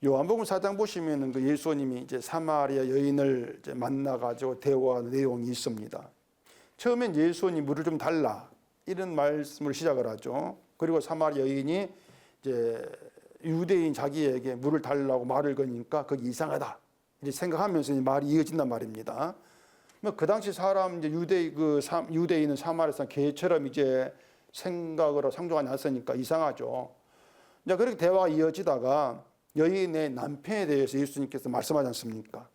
요한복음 4장 보시면은 그 예수님이 이제 사마리아 여인을 이제 만나가지고 대화하는 내용이 있습니다. 처음엔 예수님이 물을 좀 달라 이런 말씀을 시작을 하죠. 그리고 사마리아 여인이 이제 유대인 자기에게 물을 달라고 말을 거니까 그게 이상하다 이렇게 생각하면서 말이 이어진단 말입니다. 그 당시 사람 이제 유대인은 사마리아 사람 개처럼 이제 생각으로 상종하지 않았으니까 이상하죠. 이제 그렇게 대화가 이어지다가 여인의 남편에 대해서 예수님께서 말씀하지 않습니까?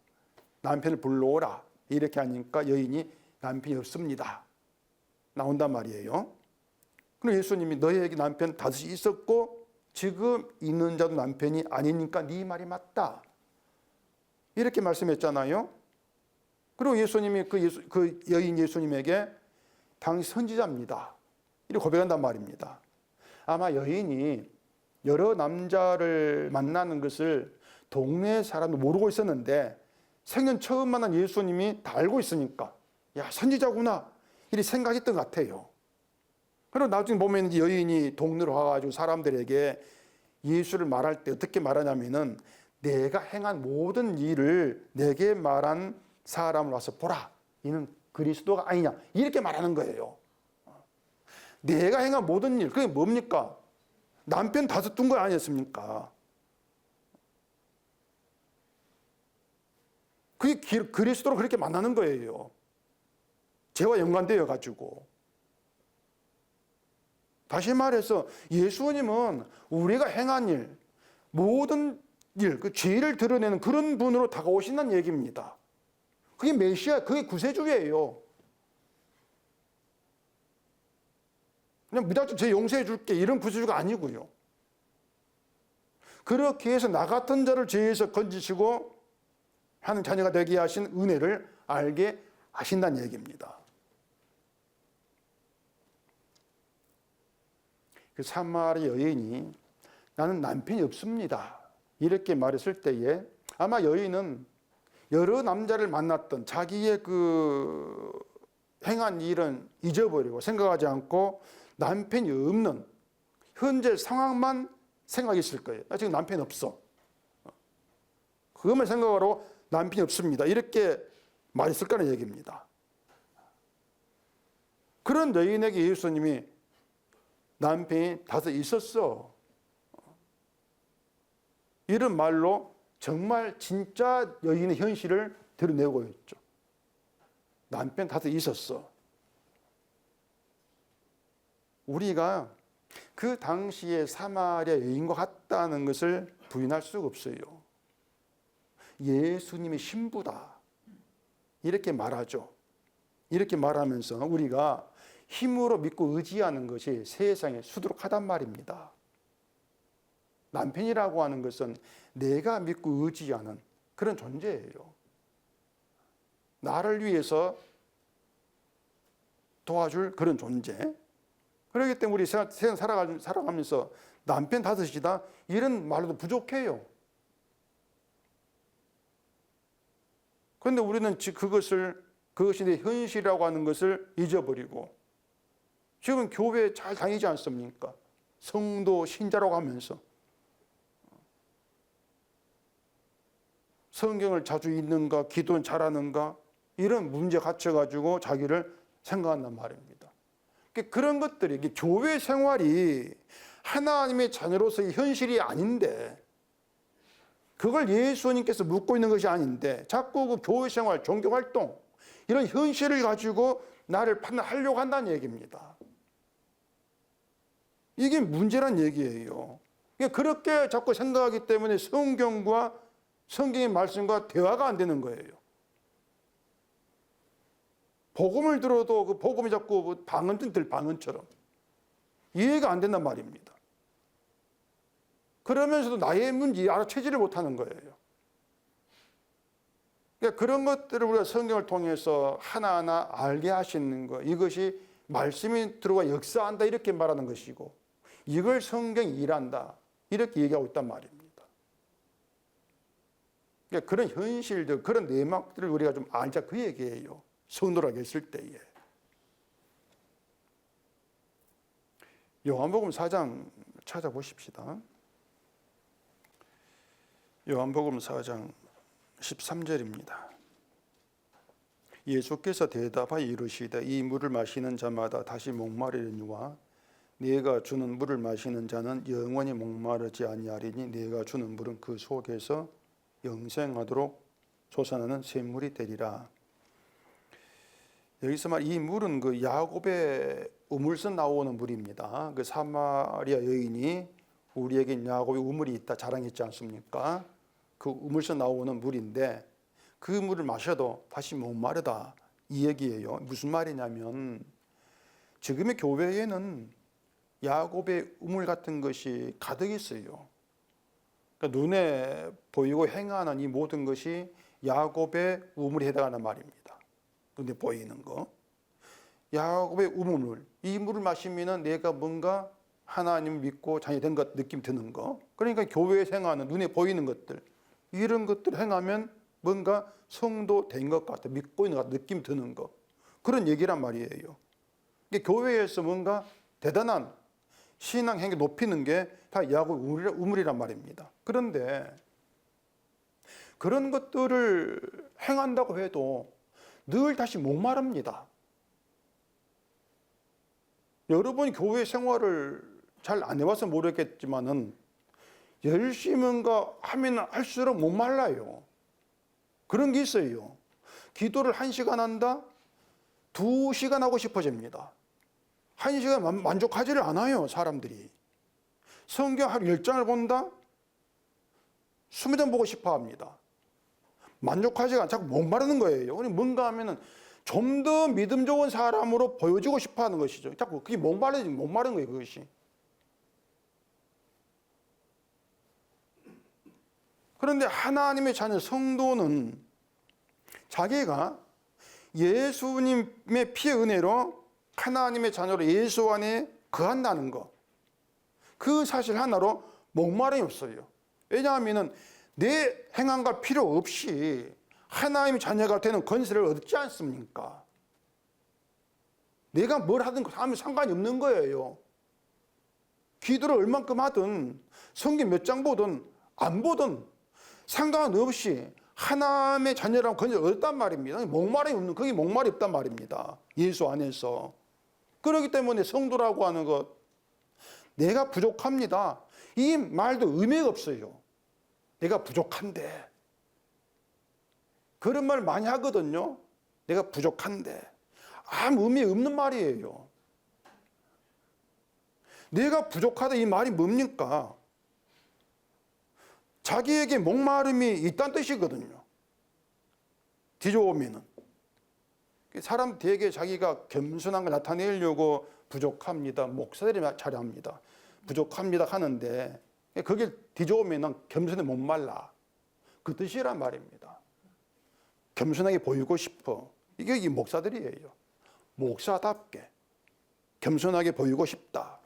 남편을 불러오라 이렇게 하니까 여인이 남편이 없습니다. 나온단 말이에요. 그럼 예수님이 너희에게 남편 다섯이 있었고 지금 있는 자도 남편이 아니니까 네 말이 맞다. 이렇게 말씀했잖아요. 그리고 예수님이 그 여인 예수님에게 당신 선지자입니다. 이렇게 고백한단 말입니다. 아마 여인이 여러 남자를 만나는 것을 동네 사람도 모르고 있었는데 생전 처음 만난 예수님이 다 알고 있으니까 야 선지자구나 이렇게 생각했던 것 같아요. 그리고 나중에 보면 여인이 동네로 와가지고 사람들에게 예수를 말할 때 어떻게 말하냐면은 내가 행한 모든 일을 내게 말한 사람을 와서 보라. 이는 그리스도가 아니냐. 이렇게 말하는 거예요. 내가 행한 모든 일, 그게 뭡니까? 남편 다섯 둔 거 아니었습니까? 그게 그리스도로 그렇게 만나는 거예요. 죄와 연관되어 가지고. 다시 말해서 예수님은 우리가 행한 일, 모든 일, 그 죄를 드러내는 그런 분으로 다가오신다는 얘기입니다. 그게 메시아, 그게 구세주예요. 그냥 무작정 죄 용서해 줄게 이런 구세주가 아니고요. 그렇게 해서 나 같은 자를 죄에서 건지시고 하는 자녀가 되게 하신 은혜를 알게 하신다는 얘기입니다. 그 사마리아 여인이 나는 남편이 없습니다. 이렇게 말했을 때에 아마 여인은 여러 남자를 만났던 자기의 그 행한 일은 잊어버리고 생각하지 않고 남편이 없는 현재 상황만 생각했을 거예요. 나 지금 남편 없어. 그것만 생각하고 남편이 없습니다. 이렇게 말했을 거라는 얘기입니다. 그런 여인에게 예수님이 남편이 다섯 있었어. 이런 말로 정말 진짜 여인의 현실을 드러내고 있죠. 남편 다섯 있었어. 우리가 그 당시에 사마리아 여인과 같다는 것을 부인할 수가 없어요. 예수님의 신부다. 이렇게 말하죠. 이렇게 말하면서 우리가 힘으로 믿고 의지하는 것이 세상에 수두룩하단 말입니다. 남편이라고 하는 것은 내가 믿고 의지하는 그런 존재예요. 나를 위해서 도와줄 그런 존재. 그렇기 때문에 우리 세상 살아가면서 남편 다섯이다 이런 말로도 부족해요. 그런데 우리는 그것이 내 현실이라고 하는 것을 잊어버리고 지금 교회 잘 다니지 않습니까? 성도 신자라고 하면서 성경을 자주 읽는가, 기도는 잘하는가 이런 문제 갇혀가지고 자기를 생각한단 말입니다. 그런 것들이, 이게 교회 생활이 하나님의 자녀로서의 현실이 아닌데, 그걸 예수님께서 묻고 있는 것이 아닌데 자꾸 그 교회 생활, 종교 활동 이런 현실을 가지고 나를 판단하려고 한다는 얘기입니다. 이게 문제란 얘기예요. 그렇게 자꾸 생각하기 때문에 성경과 성경의 말씀과 대화가 안 되는 거예요. 복음을 들어도 그 복음이 자꾸 방언처럼 이해가 안 된단 말입니다. 그러면서도 나의 문제 알아채지를 못하는 거예요. 그러니까 그런 것들을 우리가 성경을 통해서 하나하나 알게 하시는 것, 이것이 말씀이 들어와 역사한다 이렇게 말하는 것이고, 이걸 성경이 일한다 이렇게 얘기하고 있단 말입니다. 그러니까 그런 현실들, 그런 내막들을 우리가 좀 알자 그 얘기예요. 성도라고 했을 때에. 요한복음 4장 찾아보십시다. 요한복음 4장 13절입니다. 예수께서 대답하여 이르시되 이 물을 마시는 자마다 다시 목마르려니와 네가 주는 물을 마시는 자는 영원히 목마르지 아니하리니 네가 주는 물은 그 속에서 영생하도록 솟아나는 샘물이 되리라. 여기서 말 이 물은 그 야곱의 우물에서 나오는 물입니다. 그 사마리아 여인이 우리에게 야곱의 우물이 있다 자랑했지 않습니까? 그 우물에서 나오는 물인데 그 물을 마셔도 다시 목마르다 이 얘기예요. 무슨 말이냐면 지금의 교회에는 야곱의 우물 같은 것이 가득 있어요. 그러니까 눈에 보이고 행하는 이 모든 것이 야곱의 우물에 해당하는 말입니다. 눈에 보이는 거. 야곱의 우물, 이 물을 마시면 내가 뭔가 하나님 믿고 자녀된 것 느낌 드는 거. 그러니까 교회에 행하는 눈에 보이는 것들, 이런 것들 행하면 뭔가 성도 된 것 같아, 믿고 있는 것 같아, 느낌 드는 거. 그런 얘기란 말이에요. 교회에서 뭔가 대단한 신앙 행위 높이는 게 다 야곱 우물이란 말입니다. 그런데 그런 것들을 행한다고 해도 늘 다시 목마릅니다. 여러분이 교회 생활을 잘 안 해봐서 모르겠지만은 열심히 뭔가 하면 할수록 목말라요. 그런 게 있어요. 기도를 1시간 한다? 2시간 하고 싶어집니다. 1시간 만족하지를 않아요, 사람들이. 성경 하루 10장을 본다? 20장 보고 싶어 합니다. 만족하지가 않고 자꾸 목마르는 거예요. 뭔가 하면은 좀 더 믿음 좋은 사람으로 보여지고 싶어 하는 것이죠. 자꾸 그게 목마른 거예요, 그것이. 그런데 하나님의 자녀 성도는 자기가 예수님의 피의 은혜로 하나님의 자녀로 예수 안에 거한다는 것, 그 사실 하나로 목마름이 없어요. 왜냐하면 내 행함과 필요 없이 하나님의 자녀가 되는 권세를 얻지 않습니까? 내가 뭘 하든 하면 상관이 없는 거예요. 기도를 얼만큼 하든 성경 몇 장 보든 안 보든 상관없이 하나님의 자녀라는 권세를 얻었단 말입니다. 목마름이 없는, 그게 목마름이 없단 말입니다. 예수 안에서. 그렇기 때문에 성도라고 하는 것, 내가 부족합니다, 이 말도 의미가 없어요. 내가 부족한데. 그런 말 많이 하거든요. 내가 부족한데. 아무 의미 없는 말이에요. 내가 부족하다 이 말이 뭡니까? 자기에게 목마름이 있다는 뜻이거든요. 뒤져보면은. 사람 되게 자기가 겸손한 걸 나타내려고 부족합니다, 목사들이 잘합니다, 부족합니다 하는데 그게 뒤져보면은 겸손에 못 말라, 그 뜻이란 말입니다. 겸손하게 보이고 싶어. 이게 이 목사들이에요. 목사답게 겸손하게 보이고 싶다.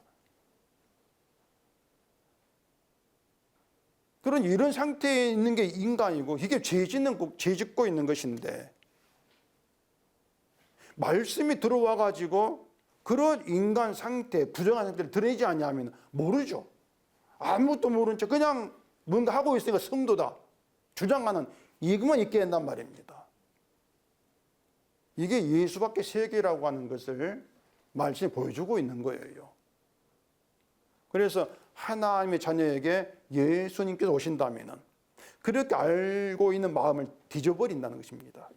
그런 이런 상태에 있는 게 인간이고, 이게 죄 짓고 있는 것인데, 말씀이 들어와 가지고 그런 인간 상태, 부정한 상태를 드러내지 않냐면 모르죠. 아무것도 모른 척 그냥 뭔가 하고 있으니까 성도다 주장하는 이것만 있게 된단 말입니다. 이게 예수밖에 세계라고 하는 것을 말씀이 보여주고 있는 거예요. 그래서 하나님의 자녀에게 예수님께서 오신다면은 그렇게 알고 있는 마음을 뒤져버린다는 것입니다.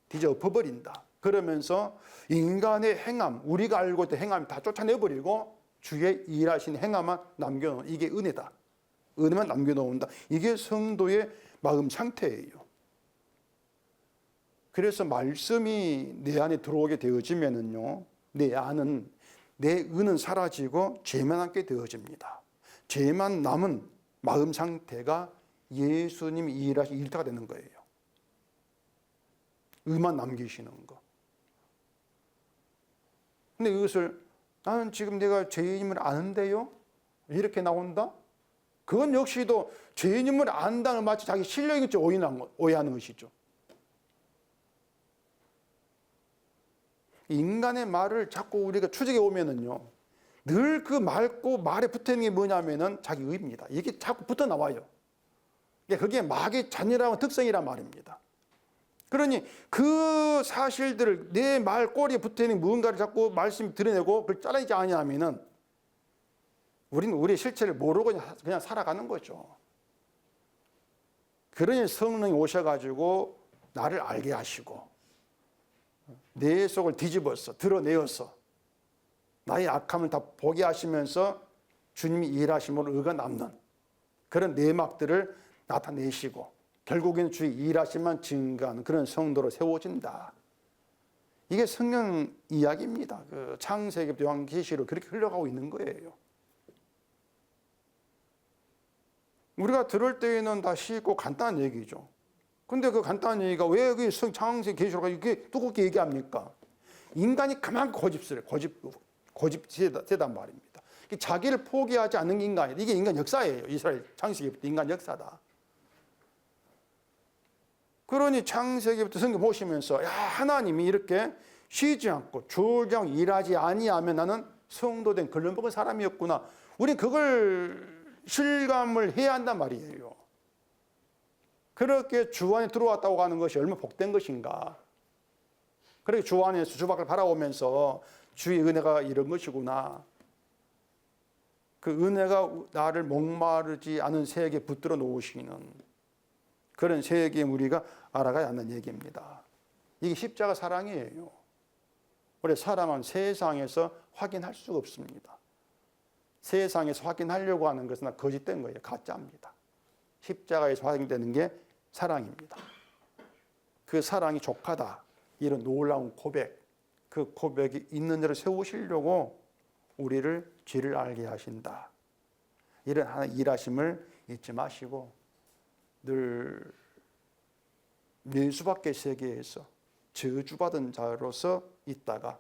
뒤져엎어버린다. 그러면서 인간의 행함, 우리가 알고 있던 행함 다 쫓아내버리고 주의 일하신 행함만 남겨놓은, 이게 은혜다. 은혜만 남겨놓는다. 이게 성도의 마음 상태예요. 그래서 말씀이 내 안에 들어오게 되어지면은요, 내 은은 사라지고 죄만 남게 되어집니다. 죄만 남은 마음 상태가 예수님이 일하신 일터가 되는 거예요. 의만 남기시는 거. 근데 이것을 나는 지금 내가 죄인임을 아는데요? 이렇게 나온다? 그건 역시도 죄인임을 안다는 마치 자기 실력이 오해하는 것이죠. 인간의 말을 자꾸 우리가 추적해 오면은요, 늘 그 말에 붙어 있는 게 뭐냐면은 자기 의입니다. 이게 자꾸 붙어 나와요. 그게 마귀의 잔인한 특성이란 말입니다. 그러니 그 사실들을 내 말 꼬리에 붙어 있는 무언가를 자꾸 말씀이 드러내고 그걸 잘라내지 아니하면은 우리는 우리의 실체를 모르고 그냥 살아가는 거죠. 그러니 성령이 오셔가지고 나를 알게 하시고 내 속을 뒤집어서 드러내어서 나의 악함을 다 보게 하시면서 주님이 일하심으로 의가 남는 그런 내막들을 나타내시고 결국에는 주의 일하심만 증거하는 그런 성도로 세워진다. 이게 성경 이야기입니다. 그 창세기부터 요한계시로 그렇게 흘러가고 있는 거예요. 우리가 들을 때에는 다 쉽고 간단한 얘기죠. 근데 그 간단한 얘기가 왜 그 창세기 계시록가 이렇게 두껍게 얘기합니까? 인간이 그만큼 고집세단 말입니다. 자기를 포기하지 않는 인간이, 이게 인간 역사예요. 이스라엘 창세기부터 인간 역사다. 그러니 창세기부터 성경 보시면서 야, 하나님이 이렇게 쉬지 않고 졸지 않고 일하지 아니하면 나는 성도된 걸러먹은 사람이었구나. 우린 그걸 실감을 해야 한단 말이에요. 그렇게 주 안에 들어왔다고 하는 것이 얼마나 복된 것인가. 그렇게 주 안에서 주 밖을 바라보면서 주의 은혜가 이런 것이구나. 그 은혜가 나를 목마르지 않은 세계에 붙들어 놓으시는 그런 세계에 우리가 알아가야 하는 얘기입니다. 이게 십자가 사랑이에요. 우리 사랑은 세상에서 확인할 수가 없습니다. 세상에서 확인하려고 하는 것은 거짓된 거예요. 가짜입니다. 십자가에서 확인되는 게 사랑입니다. 그 사랑이 족하다. 이런 놀라운 고백, 그 고백이 있는 대로 세우시려고 우리를 죄를 알게 하신다. 이런 하나의 일하심을 잊지 마시고 늘 멸수밖의 세계에서 저주받은 자로서 있다가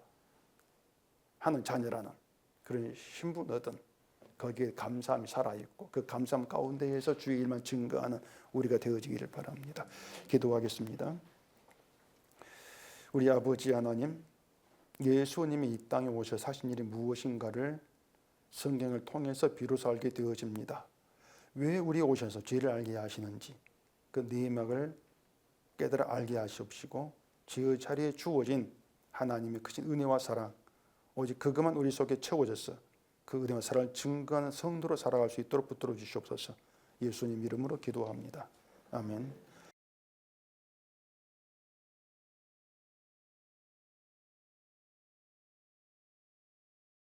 하는 자녀라는 그런 신분 얻은 거기에 감사함이 살아있고 그 감사함 가운데에서 주의 일만 증거하는 우리가 되어지기를 바랍니다. 기도하겠습니다. 우리 아버지 하나님, 예수님이 이 땅에 오셔서 하신 일이 무엇인가를 성경을 통해서 비로소 알게 되어집니다. 왜 우리 오셔서 죄를 알게 하시는지 그 내막을 깨달아 알게 하시옵시고 죄의 자리에 주어진 하나님의 크신 은혜와 사랑, 오직 그것만 우리 속에 채워져서 그 은혜와 사랑을 증거하는 성도로 살아갈 수 있도록 붙들어 주시옵소서. 예수님 이름으로 기도합니다. 아멘.